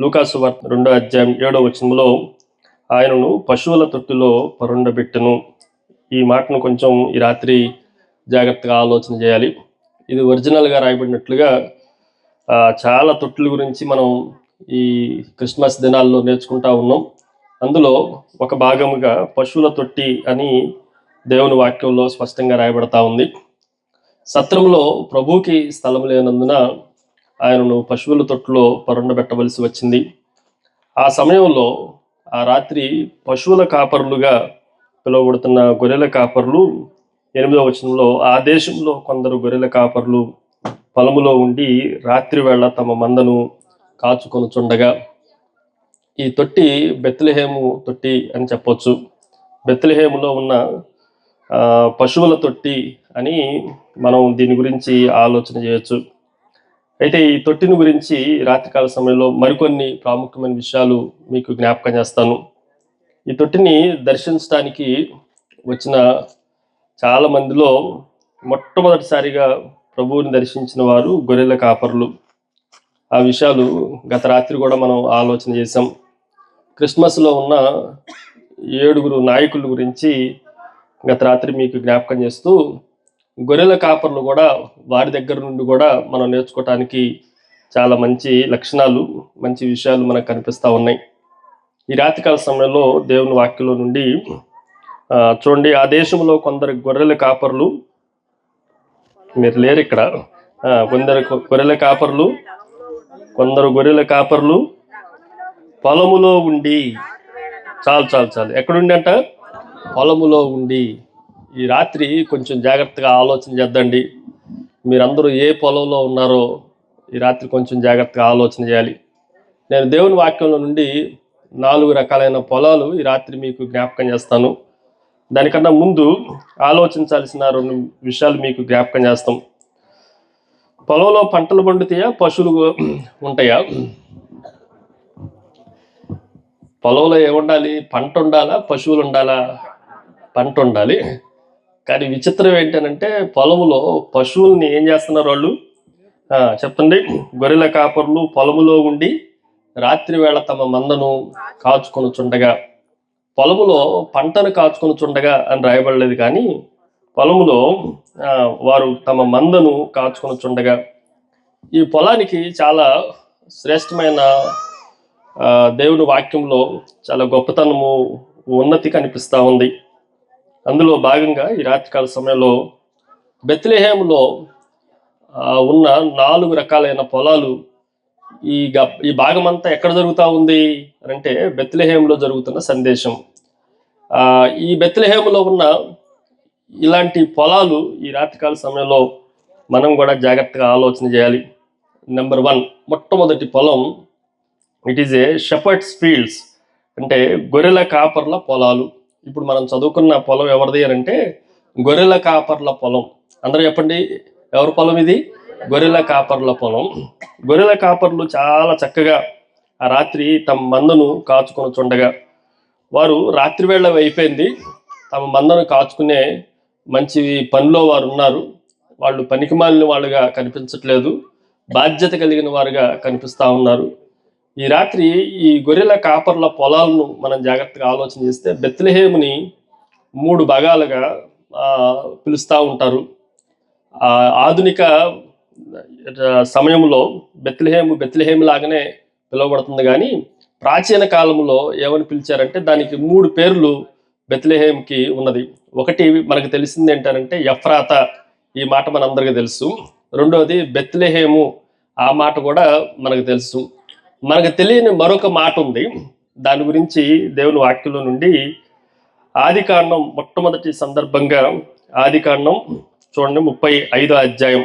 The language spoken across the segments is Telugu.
లూకాసు వార్త 2వ అధ్యాయం 7వ వచనంలో ఆయనను పశువుల తొట్టిలో పరుండబెట్టెను. ఈ మాటను కొంచెం ఈ రాత్రి జాగ్రత్తగా ఆలోచన చేయాలి. ఇది ఒరిజినల్గా రాయబడినట్లుగా చాలా తొట్టుల గురించి మనం ఈ క్రిస్మస్ దినాల్లో నేర్చుకుంటా ఉన్నాం. అందులో ఒక భాగముగా పశువుల తొట్టి అని దేవుని వాక్యంలో స్పష్టంగా రాయబడతా ఉంది. సత్రంలో ప్రభువుకి స్థలం లేనందున ఆయనను పశువుల తొట్టులో పరుండబెట్టవలసి వచ్చింది. ఆ సమయంలో ఆ రాత్రి పశువుల కాపరులుగా పిలువబడుతున్న గొర్రెల కాపరులు 8వ వచనంలో ఆ దేశంలో కొందరు గొర్రెల కాపరులు పొలములో ఉండి రాత్రి వేళ తమ మందను కాచుకొనుచుండగా, ఈ తొట్టి బెత్లెహేము తొట్టి అని చెప్పొచ్చు. బెత్లెహేములో ఉన్న పశువుల తొట్టి అని మనం దీని గురించి ఆలోచన చేయొచ్చు. అయితే ఈ తొట్టిని గురించి రాత్రికాల సమయంలో మరికొన్ని ప్రాముఖ్యమైన విషయాలు మీకు జ్ఞాపకం చేస్తాను. ఈ తొట్టిని దర్శించడానికి వచ్చిన చాలా మందిలో మొట్టమొదటిసారిగా ప్రభువుని దర్శించిన వారు గొర్రెల కాపరులు. ఆ విషయాలు గత రాత్రి కూడా మనం ఆలోచన చేసాం. క్రిస్మస్లో ఉన్న 7 నాయకుల గురించి గత రాత్రి మీకు జ్ఞాపకం చేస్తూ, గొర్రెల కాపర్లు కూడా వారి దగ్గర నుండి కూడా మనం నేర్చుకోవటానికి చాలా మంచి లక్షణాలు, మంచి విషయాలు మనకు కనిపిస్తూ ఉన్నాయి. ఈ రాత్రికాల సమయంలో దేవుని వాక్యంలో నుండి చూడండి, ఆ దేశంలో కొందరు గొర్రెల కాపర్లు, మీరు లేరు ఇక్కడ, కొందరు గొర్రెల కాపర్లు పొలములో ఉండి, చాలు ఎక్కడుండి అంట, పొలములో ఉండి. ఈ రాత్రి కొంచెం జాగ్రత్తగా ఆలోచన చేద్దండి. మీరందరూ ఏ పొలంలో ఉన్నారో ఈ రాత్రి కొంచెం జాగ్రత్తగా ఆలోచన చేయాలి. నేను దేవుని వాక్యంలో నుండి 4 రకాలైన పొలాలు ఈ రాత్రి మీకు జ్ఞాపకం చేస్తాను. దానికన్నా ముందు ఆలోచించాల్సిన 2 విషయాలు మీకు జ్ఞాపకం చేస్తాం. పొలంలో పంటలు పండుతాయా, పశువులు ఉంటాయా? పొలంలో ఏముండాలి? పంట ఉండాలా, పశువులు ఉండాలా? పంట ఉండాలి. కానీ విచిత్రం ఏంటంటే పొలములో పశువుల్ని ఏం చేస్తున్నారు వాళ్ళు? చెప్పండి. గొర్రెల కాపర్లు పొలములో ఉండి రాత్రి వేళ తమ మందను కాచుకొనుచుండగా. పొలములో పంటను కాచుకొనుచుండగా అని రాయబడలేదు, కానీ పొలములో వారు తమ మందను కాచుకొనుచుండగా. ఈ పొలానికి చాలా శ్రేష్టమైన దేవుని వాక్యంలో చాలా గొప్పతనము, ఉన్నతి కనిపిస్తూ ఉంది. అందులో భాగంగా ఈ రాత్రికాల సమయంలో బెత్లెహేములో ఉన్న 4 రకాలైన పొలాలు, ఈ భాగం అంతా ఎక్కడ జరుగుతూ ఉంది అంటే బెత్లెహేములో జరుగుతున్న సందేశం. ఈ బెత్లెహేములో ఉన్న ఇలాంటి పొలాలు ఈ రాత్రికాల సమయంలో మనం కూడా జాగ్రత్తగా ఆలోచన చేయాలి. నెంబర్ 1, మొట్టమొదటి పొలం, it is a shepherd's fields, అంటే గొర్రెల కాపర్ల పొలాలు. ఇప్పుడు మనం చదువుకున్న పొలం ఎవరిది అంటే గొర్రెల కాపర్ల పొలం. అందరూ చెప్పండి, ఎవరి పొలం ఇది? గొర్రెల కాపర్ల పొలం. గొర్రెల కాపర్లు చాలా చక్కగా ఆ రాత్రి తమ మందను కాచుకొని చుండగా, వారు రాత్రి వేళ అయిపోయింది, తమ మందను కాచుకునే మంచి పనిలో వారు ఉన్నారు. వాళ్ళు పనికిమాలిన వాళ్ళుగా కనిపించట్లేదు, బాధ్యత కలిగిన వారుగా కనిపిస్తూ ఉన్నారు. ఈ రాత్రి ఈ గొర్రెల కాపర్ల పొలాలను మనం జాగ్రత్తగా ఆలోచన చేస్తే బెత్లెహేముని 3 భాగాలుగా పిలుస్తూ ఉంటారు. ఆధునిక సమయంలో బెత్లెహేము లాగానే పిలువబడుతుంది, కానీ ప్రాచీన కాలంలో ఏమని పిలిచారంటే దానికి 3 పేర్లు బెత్లెహేమ్కి ఉన్నది. ఒకటి మనకు తెలిసింది ఏంటంటే ఎఫ్రాతా, ఈ మాట మనందరికీ తెలుసు. రెండోది బెత్లెహేము, ఆ మాట కూడా మనకు తెలుసు. మనకు తెలియని మరొక మాట ఉంది. దాని గురించి దేవుని వాక్యంలో నుండి ఆదికాండం మొట్టమొదటి సందర్భంగా, ఆదికాండం చూడండి 35వ అధ్యాయం,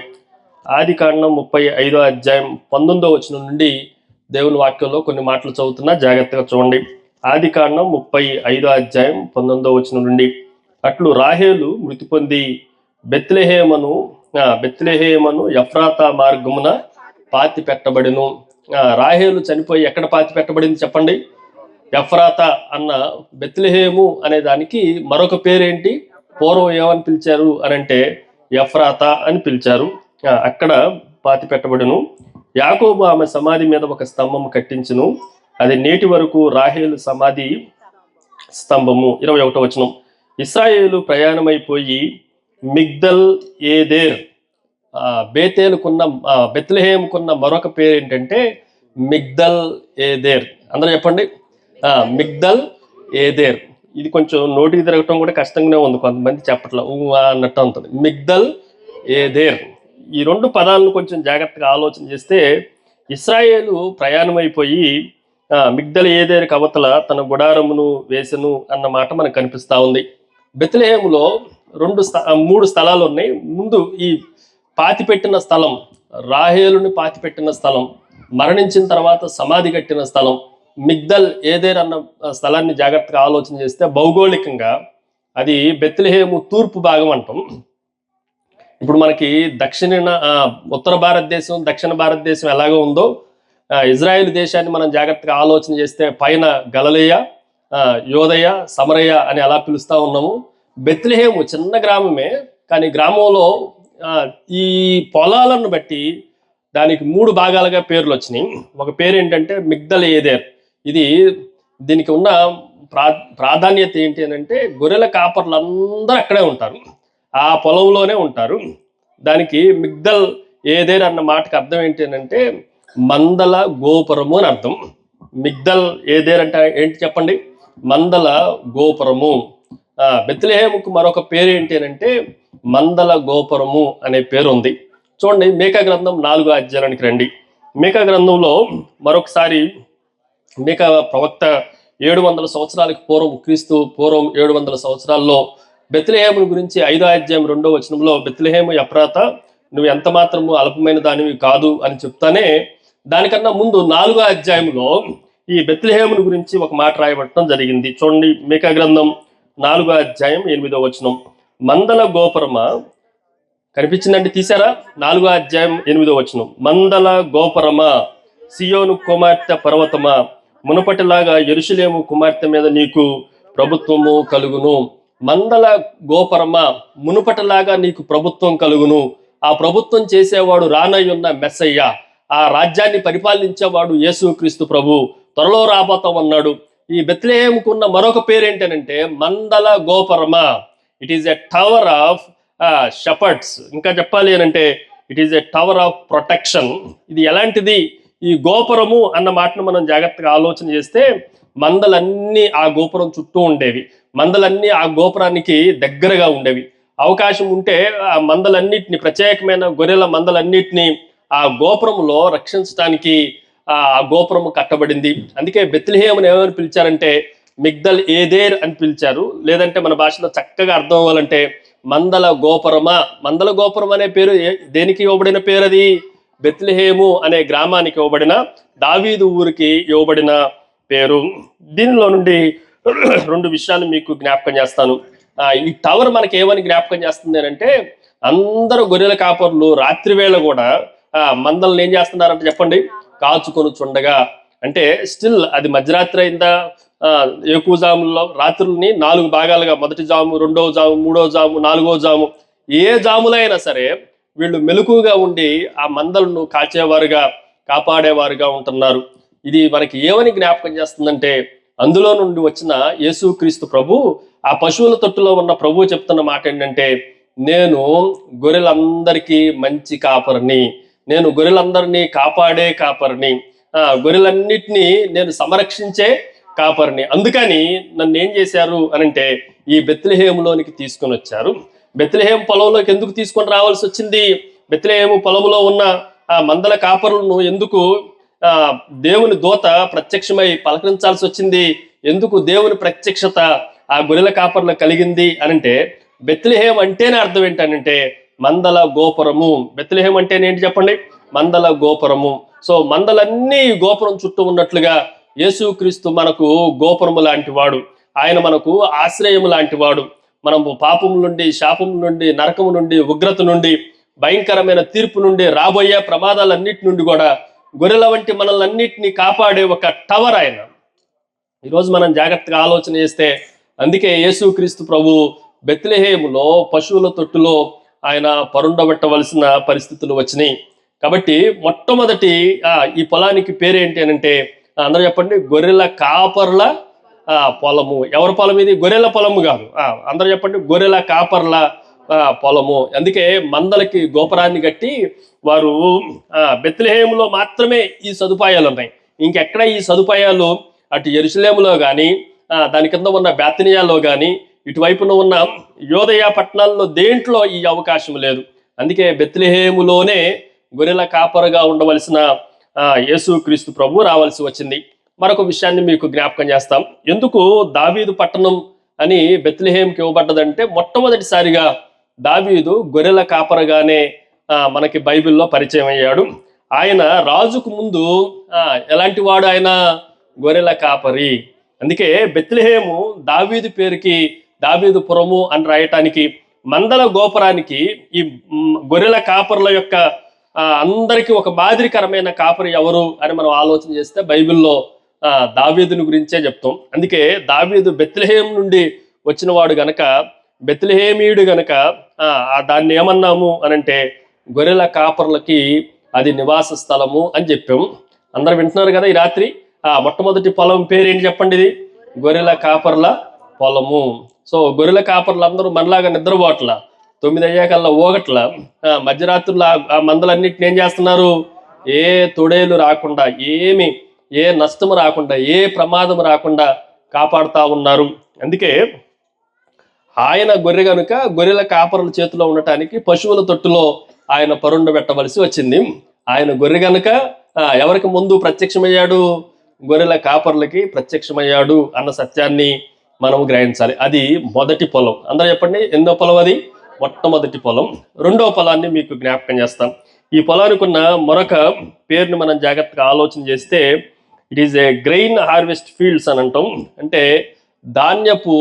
ఆదికాండం 35వ అధ్యాయం 19వ వచనం నుండి దేవుని వాక్యంలో కొన్ని మాటలు చదువుతున్నా, జాగ్రత్తగా చూడండి. ఆదికాండం 35వ అధ్యాయం 19వ వచనం నుండి, అట్లు రాహేలు మృతి పొంది బెత్లెహేమను ఎఫ్రాతా మార్గమున పాతి పెట్టబడిను. రాహేలు చనిపోయి ఎక్కడ పాతి పెట్టబడింది చెప్పండి? ఎఫ్రాతా అన్న బెత్లెహేము అనే దానికి మరొక పేరేంటి? పూర్వం ఏమని పిలిచారు అనంటే ఎఫ్రాతా అని పిలిచారు. అక్కడ పాతి పెట్టబడును. యాకోబు ఆమె సమాధి మీద ఒక స్తంభం కట్టించును, అది నేటి వరకు రాహేలు సమాధి స్తంభము. 21వ వచనం. ఇశ్రాయేలు ప్రయాణమైపోయి మిగ్దల్ ఏదేర్, బేతేలుకున్న బెత్లెహేముకున్న మరొక పేరు ఏంటంటే మిగ్దల్ ఏదేర్. అందరూ చెప్పండి, మిగ్దల్ ఏదేర్. ఇది కొంచెం నోటికి తిరగటం కూడా కష్టంగానే ఉంది, కొంతమంది చెప్పట్లా అన్నట్టు ఉంటుంది. మిగ్దల్ ఏదేర్, ఈ రెండు పదాలను కొంచెం జాగ్రత్తగా ఆలోచన చేస్తే ఇశ్రాయేలు ప్రయాణమైపోయి మిగ్దల్ ఏదేర్ కవతల తన గుడారమును వేసెను అన్న మాట మనకు కనిపిస్తూ ఉంది. బెత్లెహేములో 3 స్థలాలు ఉన్నాయి. ముందు ఈ పాతిపెట్టిన స్థలం, రాహేలుని పాతిపెట్టిన స్థలం, మరణించిన తర్వాత సమాధి కట్టిన స్థలం. మిగ్దల్ ఏదేర్ అన్న స్థలాన్ని జాగ్రత్తగా ఆలోచన చేస్తే భౌగోళికంగా అది బెత్లెహేము తూర్పు భాగం అంటాం. ఇప్పుడు మనకి ఉత్తర భారతదేశం, దక్షిణ భారతదేశం ఎలాగో ఉందో ఇజ్రాయెల్ దేశాన్ని మనం జాగ్రత్తగా ఆలోచన చేస్తే పైన గలిలయ, యోదయ, సమరయ అని ఎలా పిలుస్తూ ఉన్నాము. బెత్లెహేము చిన్న గ్రామమే, కానీ గ్రామంలో ఈ పొలాలను బట్టి దానికి 3 భాగాలుగా పేర్లు వచ్చినాయి. ఒక పేరు ఏంటంటే మిగ్దల్ ఏదేర్. దీనికి ఉన్న ప్రాధాన్యత ఏంటి అని అంటే గొర్రెల కాపర్లు అందరూ అక్కడే ఉంటారు, ఆ పొలంలోనే ఉంటారు. దానికి మిగ్దల్ ఏదేర్ అన్న మాటకు అర్థం ఏంటి అని అంటే మందల గోపురము అని అర్థం. మిగ్దల్ ఏదేర్ అంటే ఏంటి చెప్పండి? మందల గోపురము. బెత్లెహేముకు మరొక పేరు ఏంటి అని అంటే మందల గోపురము అనే పేరు ఉంది. చూడండి, మీకా గ్రంథం 4వ అధ్యాయానికి రండి. మీకా గ్రంథంలో మరొకసారి మీకా ప్రవక్త 700 సంవత్సరాలకు పూర్వం, క్రీస్తు పూర్వం 700 సంవత్సరాల్లో బెత్లెహేము గురించి 5వ అధ్యాయం 2వ వచనంలో బెత్లెహేము ఎఫ్రాతా, నువ్వు ఎంత మాత్రము అల్పమైన దానివి కాదు అని చెప్తానే, దానికన్నా ముందు 4వ అధ్యాయంలో ఈ బెత్లెహేమును గురించి ఒక మాట రాయబట్టడం జరిగింది. చూడండి, మీకా గ్రంథం 4వ అధ్యాయం 8వ వచనం. మందల గోపురమా, కనిపించిందండి, తీసారా? 4వ అధ్యాయం 8వ వచనం. మందల గోపురమా, సియోను కుమార్తె పర్వతమా, మునుపటిలాగా యెరూషలేము కుమార్తె మీద నీకు ప్రభుత్వము కలుగును. మందల గోపురమా, మునుపటిలాగా నీకు ప్రభుత్వం కలుగును. ఆ ప్రభుత్వం చేసేవాడు రానయ్యున్న మెస్సయ్య, ఆ రాజ్యాన్ని పరిపాలించేవాడు యేసుక్రీస్తు ప్రభు త్వరలో రాబోతాం అన్నాడు. ఈ బెత్లెహేముకున్న మరొక పేరు ఏంటనంటే మందల గోపురమా. It is a tower of shepherds. ఇంకా చెప్పాలి అనంటే it is a tower of protection. ఇది ఎలాంటిది? ఈ గోపురము అన్న మాటను మనం జాగ్రత్తగా ఆలోచన చేస్తే మందలన్నీ ఆ గోపురం చుట్టూ ఉండేవి, మందలన్నీ ఆ గోపురానికి దగ్గరగా ఉండేవి. అవకాశం ఉంటే ఆ మందలన్నిటిని, ప్రత్యేకమైన గొర్రెల మందలన్నిటిని ఆ గోపురంలో రక్షించడానికి ఆ గోపురము కట్టబడింది. అందుకే బెత్లెహేమును ఏమని పిలిచారంటే మిగ్దల్ ఏదేర్ అని పిలిచారు. లేదంటే మన భాషలో చక్కగా అర్థం అవ్వాలంటే మందల గోపురమా. మందల గోపురం అనే పేరు దేనికి ఇవ్వబడిన పేరు? అది బెత్లెహేము అనే గ్రామానికి ఇవ్వబడిన, దావీదు ఊరికి ఇవ్వబడిన పేరు. దీనిలో నుండి 2 విషయాలు మీకు జ్ఞాపకం చేస్తాను. ఈ టవర్ మనకి ఏమని జ్ఞాపకం చేస్తుంది అంటే, అందరూ గొర్రెల కాపర్లు రాత్రి వేళ కూడా మందలను ఏం చేస్తున్నారంటే చెప్పండి, కాచుకొని చుండగా. అంటే స్టిల్ అది మధ్యరాత్రి అయిందా, ఎక్కువజాముల్లో రాత్రుల్ని 4 భాగాలుగా, మొదటి జాము, 2వ జాము, 3వ జాము, 4వ జాము, ఏ జాములైనా సరే వీళ్ళు మెలకుగా ఉండి ఆ మందలను కాచేవారుగా, కాపాడేవారుగా ఉంటున్నారు. ఇది మనకి ఏమని జ్ఞాపకం చేస్తుందంటే, అందులో నుండి వచ్చిన యేసుక్రీస్తు ప్రభు, ఆ పశువుల తొట్టులో ఉన్న ప్రభు చెప్తున్న మాట ఏంటంటే, నేను గొర్రెలందరికీ మంచి కాపరిని, నేను గొర్రెలందరినీ కాపాడే కాపరిని, గొర్రెలన్నిటినీ నేను సంరక్షించే కాపరిని. అందుకని నన్ను ఏం చేశారు అనంటే ఈ బెత్లెహేములోనికి తీసుకొని వచ్చారు. బెత్లెహేము పొలంలోకి ఎందుకు తీసుకొని రావాల్సి వచ్చింది? బెత్లెహేము పొలంలో ఉన్న ఆ మందల కాపరులను ఎందుకు దేవుని దూత ప్రత్యక్షమై పలకరించాల్సి వచ్చింది? ఎందుకు దేవుని ప్రత్యక్షత ఆ గొర్రెల కాపర్లకు కలిగింది అనంటే, బెత్లెహేము అంటేనే అర్థం ఏంటనంటే మందల గోపురము. బెత్లెహేము అంటేనే ఏంటి చెప్పండి? మందల గోపురము. సో మందలన్నీ గోపురం చుట్టూ ఉన్నట్లుగా యేసుక్రీస్తు మనకు గోపురము లాంటి వాడు, ఆయన మనకు ఆశ్రయము లాంటి వాడు. మనం పాపము నుండి, శాపము నుండి, నరకము నుండి, ఉగ్రత నుండి, భయంకరమైన తీర్పు నుండి, రాబోయే ప్రమాదాలన్నిటి నుండి కూడా గొర్రెల వంటి మనల్ని కాపాడే ఒక టవర్ ఆయన. ఈరోజు మనం జాగ్రత్తగా ఆలోచన చేస్తే, అందుకే యేసుక్రీస్తు ప్రభు బెత్లెహేములో పశువుల తొట్టులో ఆయన పరుండబెట్టవలసిన పరిస్థితులు వచ్చినాయి. కాబట్టి మొట్టమొదటి ఈ పొలానికి పేరేంటి అని అంటే అందరూ చెప్పండి, గొర్రెల కాపర్ల పొలము. ఎవరి పొలం ఇది? గొర్రెల పొలము కాదు. అందరూ చెప్పండి, గొర్రెల కాపర్ల పొలము. అందుకే మందలకి గోపురాన్ని కట్టి వారు బెత్లెహేములో మాత్రమే ఈ సదుపాయాలు ఉన్నాయి. ఇంకెక్కడ ఈ సదుపాయాలు అటు యెరూషలేములో కానీ దాని కింద ఉన్న బేతనియాలో కానీ ఇటువైపున ఉన్న యోదయ పట్టణాల్లో దేంట్లో ఈ అవకాశం లేదు. అందుకే బెత్లెహేములోనే గొర్రెల కాపరుగా ఉండవలసిన యేసుక్రీస్తు ప్రభు రావాల్సి వచ్చింది. మరొక విషయాన్ని మీకు జ్ఞాపకం చేస్తాం. ఎందుకు దావీదు పట్టణం అని బెత్లెహేంకి ఇవ్వబడ్డదంటే మొట్టమొదటిసారిగా దావీదు గొర్రెల కాపరగానే మనకి బైబిల్లో పరిచయం అయ్యాడు. ఆయన రాజుకు ముందు ఎలాంటి వాడు? ఆయన గొర్రెల కాపరి. అందుకే బెత్లెహేము దావీదు పేరుకి దావీదు పురము అని రాయటానికి, మందల గోపురానికి ఈ గొర్రెల కాపరుల యొక్క అందరికీ ఒక మాదిరికరమైన కాపరి ఎవరు అని మనం ఆలోచన చేస్తే బైబిల్లో దావీదుని గురించే చెప్తాం. అందుకే దావీదు బెత్లెహేం నుండి వచ్చిన వాడు గనక, బెత్లెహేమీయుడు గనక దాన్ని ఏమన్నాము అనంటే గొర్రెల కాపర్లకి అది నివాస స్థలము అని చెప్పాము. అందరు వింటున్నారు కదా ఈ రాత్రి. మొట్టమొదటి పొలం పేరేంటి చెప్పండి? ఇది గొర్రెల కాపర్ల పొలము. సో గొర్రెల కాపర్లు అందరూ మనలాగా నిద్రపోవట్ల, 9 అయ్యాకల్లా ఓగట్ల, మధ్యరాత్రులు ఆ మందలన్నిటిని ఏం చేస్తున్నారు? ఏ తొడేలు రాకుండా, ఏ నష్టము రాకుండా, ఏ ప్రమాదం రాకుండా కాపాడుతా ఉన్నారు. అందుకే ఆయన గొర్రె గనుక గొర్రెల కాపరుల చేతిలో ఉండటానికి పశువుల తొట్టులో ఆయన పరుండబెట్టవలసి వచ్చింది. ఆయన గొర్రె గనుక ఎవరికి ముందు ప్రత్యక్షమయ్యాడు? గొర్రెల కాపర్లకి ప్రత్యక్షమయ్యాడు అన్న సత్యాన్ని మనం గ్రహించాలి. అది మొదటి పొలం. అందరూ చెప్పండి, ఎన్నో పొలం అది? మొట్టమొదటి పొలం. రెండో పొలాన్ని మీకు జ్ఞాపకం చేస్తాం. ఈ పొలానికి ఉన్న మరొక పేరుని మనం జాగ్రత్తగా ఆలోచన చేస్తే it is a grain harvest fields అని అంటాం. అంటే ధాన్యపు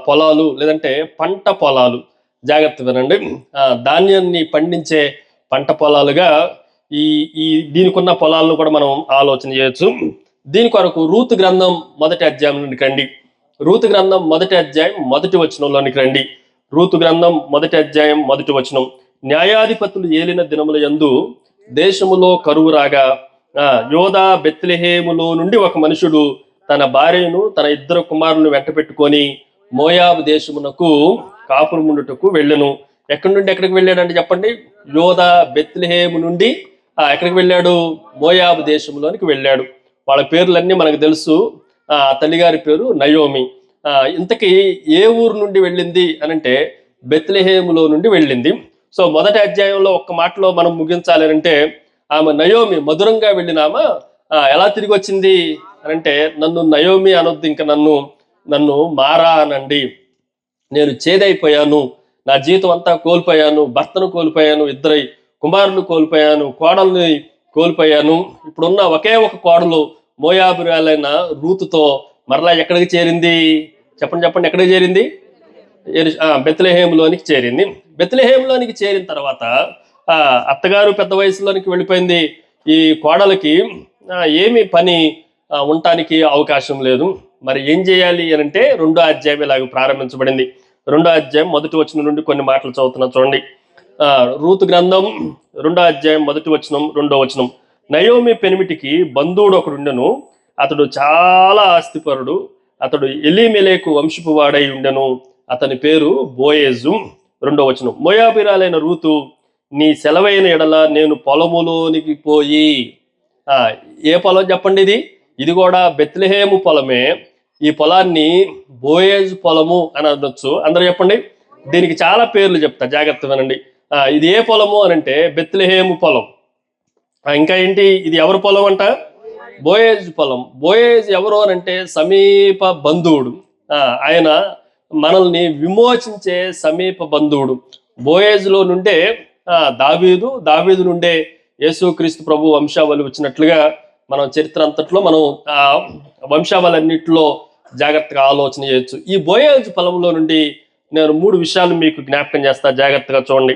పొలాలు, లేదంటే పంట పొలాలు. జాగ్రత్త వినండి, ధాన్యాన్ని పండించే పంట పొలాలుగా ఈ దీనికి ఉన్న పొలాలను కూడా మనం ఆలోచన చేయొచ్చు. దీని కొరకు రూతు గ్రంథం 1వ అధ్యాయంలోనికి రండి. రూతు గ్రంథం 1వ అధ్యాయం 1వ వచనంలోనికి రండి. రూతు గ్రంథం 1వ అధ్యాయం 1వ వచనం. న్యాయాధిపతులు ఏలిన దినముల యందు దేశములో కరువు రాగా యోదా బెత్లెహేములో నుండి ఒక మనుషుడు తన భార్యను తన 2 కుమారులను వెంట పెట్టుకొని మోయాబు దేశమునకు కాపురముండుటకు వెళ్ళెను. ఎక్కడి నుండి ఎక్కడికి వెళ్ళాడంటే చెప్పండి? యోదా బెత్లెహేము నుండి ఎక్కడికి వెళ్ళాడు? మోయాబు దేశంలోనికి వెళ్ళాడు. వాళ్ళ పేర్లన్నీ మనకు తెలుసు. తల్లిగారి పేరు నయోమి. ఇంతకీ ఏ ఊరు నుండి వెళ్ళింది అనంటే బెత్లెహేములో నుండి వెళ్ళింది. సో మొదటి అధ్యాయంలో ఒక్క మాటలో మనం ముగించాలి అంటే ఆమె నయోమి మధురంగా వెళ్ళినామా ఎలా తిరిగి వచ్చింది అనంటే, నన్ను నయోమి అనొద్దు, ఇంకా నన్ను మారా అనండి. నేను చేదైపోయాను, నా జీవితం అంతా కోల్పోయాను, భర్తను కోల్పోయాను, 2 కుమారులు కోల్పోయాను, కోడల్ని కోల్పోయాను. ఇప్పుడున్న ఒకే ఒక కోడలు మోయాబురాలైన రూతుతో మరలా ఎక్కడికి చేరింది? చెప్పండి, ఎక్కడికి చేరింది? బెత్లెహేములోనికి చేరింది. బెత్లెహేములోనికి చేరిన తర్వాత అత్తగారు పెద్ద వయసులోనికి వెళ్ళిపోయింది. ఈ కోడలకి ఏమి పని ఉండటానికి అవకాశం లేదు. మరి ఏం చేయాలి అని అంటే 2వ అధ్యాయం ఇలాగ ప్రారంభించబడింది. 2వ అధ్యాయం 1వ వచనం నుండి కొన్ని మాటలు చదువుతున్నా చూడండి. రూతు గ్రంథం 2వ అధ్యాయం 1వ వచనం 2వ వచనం. నయోమి పెనిమిటికి బంధువుడు ఒకడుండెను, అతడు చాలా ఆస్తిపరుడు, అతడు ఎలీమెలెకు వంశపు వాడై ఉండెను, అతని పేరు బోయేజు. 2వ వచనం. మోయాబీరాలైన రూతు, నీ సెలవైన ఎడల నేను పొలములోనికి పోయి. ఏ పొలం చెప్పండి? ఇది కూడా బెత్లెహేము పొలమే. ఈ పొలాన్ని బోయేజు పొలము అని అనొచ్చు. అందరూ చెప్పండి. దీనికి చాలా పేర్లు చెప్తా, జాగ్రత్త వినండి. ఇది ఏ పొలము అనంటే బెత్లెహేము పొలం. ఇంకా ఏంటి? ఇది ఎవరి పొలం అంట? బోయేజ్ పొలం. బోయేజ్ ఎవరు అనంటే సమీప బంధువుడు. ఆయన మనల్ని విమోచించే సమీప బంధువుడు. బోయేజ్లో నుండే దావీదు నుండే యేసుక్రీస్తు ప్రభు వంశావళి వచ్చినట్లుగా మనం చరిత్ర అంతట్లో మనం వంశావళన్నిటిలో జాగ్రత్తగా ఆలోచన చేయొచ్చు. ఈ బోయేజ్ పొలంలో నుండి నేను 3 విషయాలు మీకు జ్ఞాపకం చేస్తా, జాగ్రత్తగా చూడండి.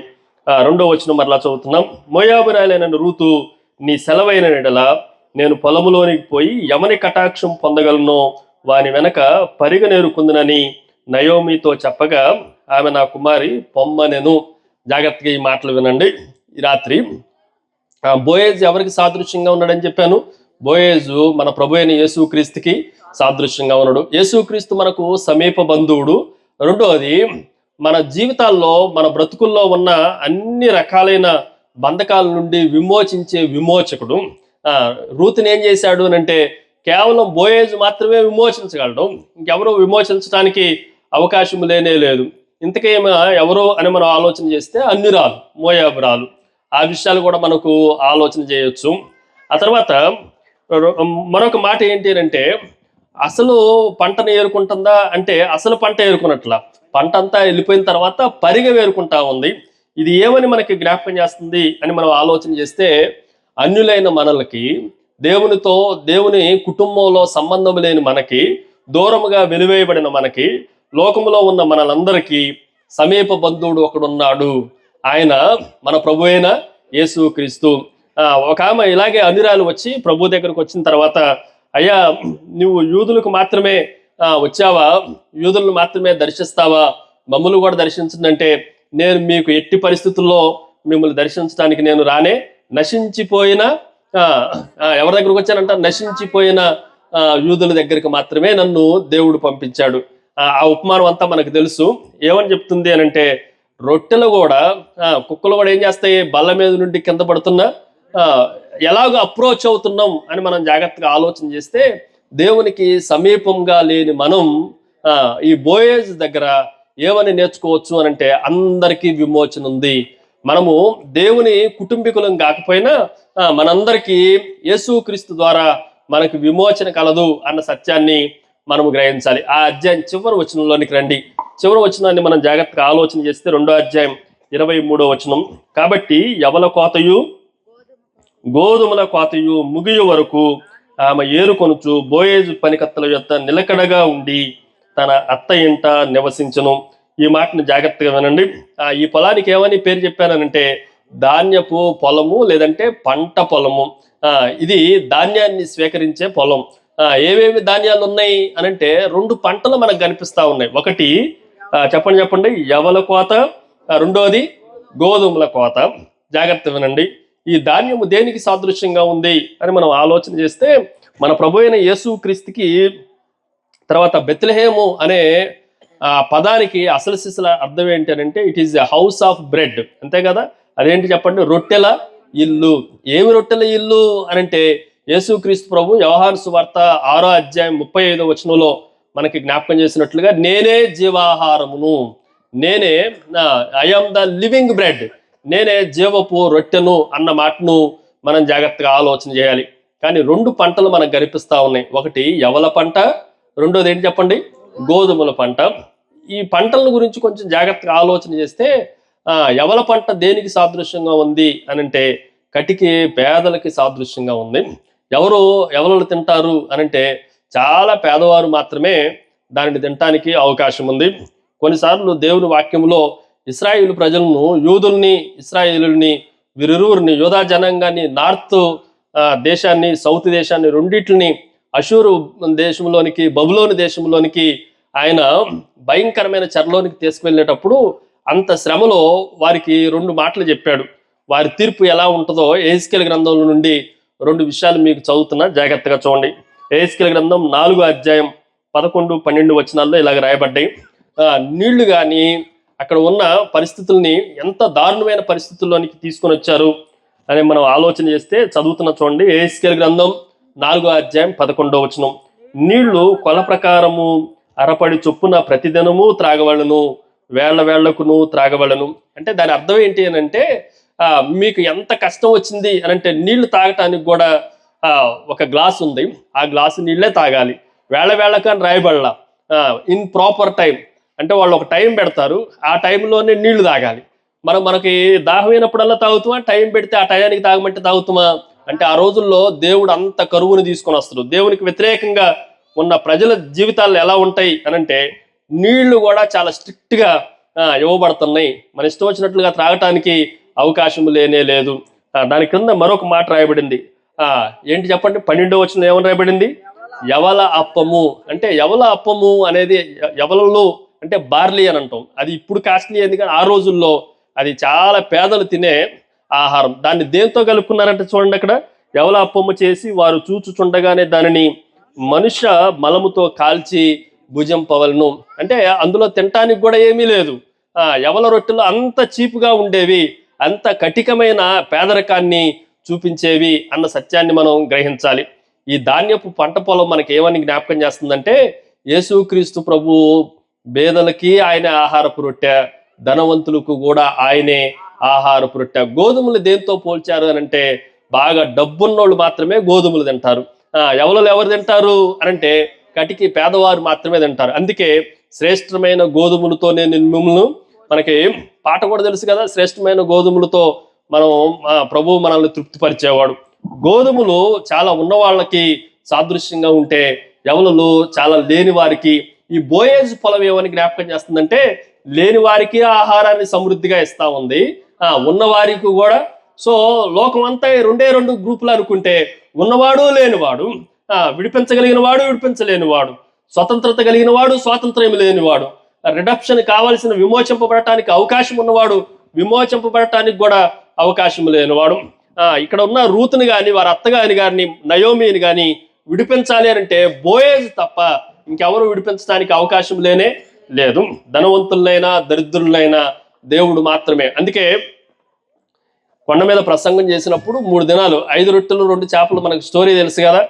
2వ వచనం మరలా చదువుతున్నాం. మోయాబీరాలైన రూతు, నీ సెలవైన ఎడల నేను పొలములోనికి పోయి ఎవని కటాక్షం పొందగలను వాని వెనక పరిగనేరుకుందునని నయోమితో చెప్పగా ఆమె, నా కుమారి పొమ్మనెను. జాగ్రత్తగా ఈ మాటలు వినండి. ఈ రాత్రి బోయేజు ఎవరికి సాదృశ్యంగా ఉన్నాడని చెప్పాను? బోయేజు మన ప్రభు అయిన యేసుక్రీస్తుకి సాదృశ్యంగా ఉన్నాడు. యేసుక్రీస్తు మనకు సమీప బంధువుడు. రెండవది, మన జీవితాల్లో మన బ్రతుకుల్లో ఉన్న అన్ని రకాలైన బంధకాల నుండి విమోచించే విమోచకుడు. రూతుని ఏం చేశాడు అని అంటే కేవలం బోయేజు మాత్రమే విమోచించగలడు, ఇంకెవరూ విమోచించడానికి అవకాశం లేనే లేదు. ఇంతకేమో ఎవరు అని మనం ఆలోచన చేస్తే అన్యురాలు, మోయాబురాలు. ఆ విషయాలు కూడా మనకు ఆలోచన చేయొచ్చు. ఆ తర్వాత మరొక మాట ఏంటి అంటే అసలు పంటను ఏరుకుంటుందా అంటే అసలు పంట ఏరుకున్నట్ల పంట అంతా వెళ్ళిపోయిన తర్వాత పరిగె వేరుకుంటా ఉంది. ఇది ఏమని మనకి జ్ఞాపకం చేస్తుంది అని మనం ఆలోచన చేస్తే అన్యులైన మనలకి దేవుని కుటుంబంలో సంబంధం లేని మనకి, దూరముగా వెలివేయబడిన మనకి, లోకములో ఉన్న మనలందరికీ సమీప బంధువుడు ఒకడున్నాడు. ఆయన మన ప్రభు అయిన యేసుక్రీస్తు. ఒక ఆమె ఇలాగే అన్యురాలు వచ్చి ప్రభు దగ్గరకు వచ్చిన తర్వాత, అయ్యా నువ్వు యూదులకు మాత్రమే వచ్చావా, యూదులను మాత్రమే దర్శిస్తావా, మమ్మల్ని కూడా దర్శించిందంటే నేను మీకు ఎట్టి పరిస్థితుల్లో మిమ్మల్ని దర్శించడానికి నేను రానే, నశించిపోయిన ఎవరి దగ్గరకు వచ్చానంట, నశించిపోయిన యూదుల దగ్గరికి మాత్రమే నన్ను దేవుడు పంపించాడు. ఆ ఉపమానం అంతా మనకు తెలుసు. ఏమని చెప్తుంది అని అంటే రొట్టెలు కూడా కుక్కలు కూడా ఏం చేస్తాయి, బల్ల మీద నుండి కింద పడుతున్నా ఎలాగో అప్రోచ్ అవుతున్నాం అని మనం జాగ్రత్తగా ఆలోచన చేస్తే దేవునికి సమీపంగా లేని మనం ఈ బోయేజ్ దగ్గర ఏమని నేర్చుకోవచ్చు అని అంటే అందరికీ విమోచన ఉంది. మనము దేవుని కుటుంబీకులం కాకపోయినా మనందరికీ యేసుక్రీస్తు ద్వారా మనకు విమోచన కలదు అన్న సత్యాన్ని మనము గ్రహించాలి. ఆ అధ్యాయం చివరి వచనంలోనికి రండి. చివరి వచనాన్ని మనం జాగ్రత్తగా ఆలోచన చేస్తే 2వ అధ్యాయం 23వ వచనం. కాబట్టి యవల కోతయు గోధుమల కోతయు ముగియు వరకు ఆమె ఏరుకొనుచు బోయేజు పనికత్తల యొక్క నిలకడగా ఉండి తన అత్త ఇంట నివసించను. ఈ మాటను జాగ్రత్తగా వినండి. ఈ పొలానికి ఏమని పేరు చెప్పానంటే ధాన్యపు పొలము, లేదంటే పంట పొలము. ఇది ధాన్యాన్ని స్వీకరించే పొలం. ఏవేమి ధాన్యాలు ఉన్నాయి అనంటే 2 పంటలు మనకు కనిపిస్తా ఉన్నాయి. ఒకటి చెప్పండి యవల కోత, రెండోది గోధుమల కోత. జాగ్రత్త వినండి. ఈ ధాన్యము దేనికి సాదృశ్యంగా ఉంది అని మనం ఆలోచన చేస్తే మన ప్రభు అయిన యేసుక్రీస్తుకి తర్వాత బెత్లెహేము అనే పదానికి అసలు సిసల అర్థం ఏంటి అని అంటే it is a house of bread. అంతే కదా, అదేంటి చెప్పండి, రొట్టెల ఇల్లు. ఏమి రొట్టెల ఇల్లు అనంటే యేసుక్రీస్తు ప్రభు యోహాను సువార్త 6వ అధ్యాయం 35వ వచనంలో మనకి జ్ఞాపకం చేసినట్లుగా నేనే జీవాహారమును, నేనే I am the living bread, నేనే జీవపు రొట్టెను అన్న మాటను మనం జాగ్రత్తగా ఆలోచన చేయాలి. కానీ 2 పంటలు మనకు కనిపిస్తా ఉన్నాయి. ఒకటి యవల పంట, రెండోది ఏంటి చెప్పండి, గోధుమల పంట. ఈ పంటల గురించి కొంచెం జాగ్రత్తగా ఆలోచన చేస్తే యవల పంట దేనికి సాదృశ్యంగా ఉంది అనంటే కటికి పేదలకి సాదృశ్యంగా ఉంది. ఎవరు తింటారు అనంటే చాలా పేదవారు మాత్రమే దానిని తినటానికి అవకాశం ఉంది. కొన్నిసార్లు దేవుని వాక్యంలో ఇశ్రాయేలు ప్రజలను, యూదుల్ని, ఇశ్రాయేలుని, వీరిరువురిని, యోధా జనాంగాన్ని, నార్త్ దేశాన్ని, సౌత్ దేశాన్ని రెండిటిని అషూరు దేశంలోనికి, బబులోని దేశంలోనికి ఆయన భయంకరమైన చెరలోనికి తీసుకువెళ్ళేటప్పుడు అంత శ్రమలో వారికి 2 మాటలు చెప్పాడు. వారి తీర్పు ఎలా ఉంటుందో యెహెజ్కేలు గ్రంథంలో నుండి 2 విషయాలు మీకు చదువుతున్నా, జాగ్రత్తగా చూడండి. యెహెజ్కేలు గ్రంథం 4వ అధ్యాయం 11, 12 వచనాల్లో ఇలాగ రాయబడ్డాయి. నీళ్లు కానీ అక్కడ ఉన్న పరిస్థితుల్ని ఎంత దారుణమైన పరిస్థితుల్లోనికి తీసుకొని వచ్చారు అని మనం ఆలోచన చేస్తే చదువుతున్న చూడండి. యెహెజ్కేలు గ్రంథం 4వ అధ్యాయం 11వ వచనం. నీళ్లు కొల ప్రకారము అరపడి చొప్పున ప్రతిదినము త్రాగవలను, వేళ్లకును త్రాగవలను. అంటే దాని అర్థం ఏంటి అని అంటే మీకు ఎంత కష్టం వచ్చింది అనంటే నీళ్లు తాగటానికి కూడా ఒక గ్లాస్ ఉంది, ఆ గ్లాసు నీళ్లే తాగాలి. వేళ్ళకు అని రాయబడలా. ఇన్ ప్రాపర్ టైం అంటే వాళ్ళు ఒక టైం పెడతారు, ఆ టైంలోనే నీళ్లు తాగాలి. మనకి దాహం అయినప్పుడల్లా తాగుతామా, టైం పెడితే ఆ టయానికి తాగమంటే తాగుతామా అంటే ఆ రోజుల్లో దేవుడు అంత కరువుని తీసుకొని వస్తాడు. దేవునికి వ్యతిరేకంగా ఉన్న ప్రజల జీవితాలు ఎలా ఉంటాయి అనంటే నీళ్లు కూడా చాలా స్ట్రిక్ట్గా ఇవ్వబడుతున్నాయి. మన ఇష్టం వచ్చినట్లుగా త్రాగటానికి అవకాశం లేనే లేదు. దాని కింద మరొక మాట రాయబడింది. ఏంటి చెప్పండి, 12వ వచనం ఏమని రాయబడింది, యవల అప్పము. అంటే యవల అప్పము అనేది యవలలో అంటే బార్లీ అని అంటాం. అది ఇప్పుడు కాస్ట్లీ అయింది, కానీ ఆ రోజుల్లో అది చాలా పేదలు తినే ఆహారం. దాన్ని దేంతో కలుపుకున్నారంటే చూడండి, అక్కడ ఎవల అప్పమ్మ చేసి వారు చూచుచుండగానే దానిని మనుష్య మలముతో కాల్చి భుజింపవలను. అంటే అందులో తినటానికి కూడా ఏమీ లేదు. ఎవల రొట్టెలు అంత చీపుగా ఉండేవి, అంత కఠికమైన పేదరికాన్ని చూపించేవి అన్న సత్యాన్ని మనం గ్రహించాలి. ఈ ధాన్యపు పంట పొలం మనకి ఏమని జ్ఞాపకం చేస్తుందంటే, యేసుక్రీస్తు ప్రభు పేదలకి ఆయన ఆహారపు రొట్టె, ధనవంతులకు కూడా ఆయనే ఆహారపు రొట్టె. గోధుమలు దేంతో పోల్చారు అని అంటే, బాగా డబ్బున్నోళ్ళు మాత్రమే గోధుమలు తింటారు. ఎవరు తింటారు అనంటే కటికి పేదవారు మాత్రమే తింటారు. అందుకే శ్రేష్టమైన గోధుమలతో నేను మిమ్మల్ని, మనకి పాట కూడా తెలుసు కదా, శ్రేష్టమైన గోధుమలతో మనం ప్రభు మనల్ని తృప్తిపరిచేవాడు. గోధుమలు చాలా ఉన్న వాళ్ళకి సాదృశ్యంగా ఉంటే, ఎవలు చాలా లేని వారికి, ఈ బోయేజ్ పొలం ఏమని జ్ఞాపకం చేస్తుందంటే, లేని వారికి ఆహారాన్ని సమృద్ధిగా ఇస్తా ఉంది, ఉన్న వారికి కూడా. సో లోకం అంతా రెండు గ్రూపులు అనుకుంటే, ఉన్నవాడు లేనివాడు, విడిపించగలిగిన వాడు విడిపించలేని వాడు, స్వతంత్రత కలిగిన వాడు స్వాతంత్ర్యం లేనివాడు, రిడప్షన్ కావాల్సిన విమోచింపబడటానికి అవకాశం ఉన్నవాడు, విమోచింపబడటానికి కూడా అవకాశం లేనివాడు. ఇక్కడ ఉన్న రూతుని కానీ, వారి అత్తగాని కానీ, నయోమిని కానీ విడిపించాలి అంటే బోయేజ్ తప్ప ఇంకెవరు విడిపించడానికి అవకాశం లేనే లేదు. ధనవంతులైనా దరిద్రులైనా దేవుడు మాత్రమే. అందుకే కొండ మీద ప్రసంగం చేసినప్పుడు 3 దినాలు 5 రొట్టెలు 2 చేపలు, మనకు స్టోరీ తెలుసు కదా.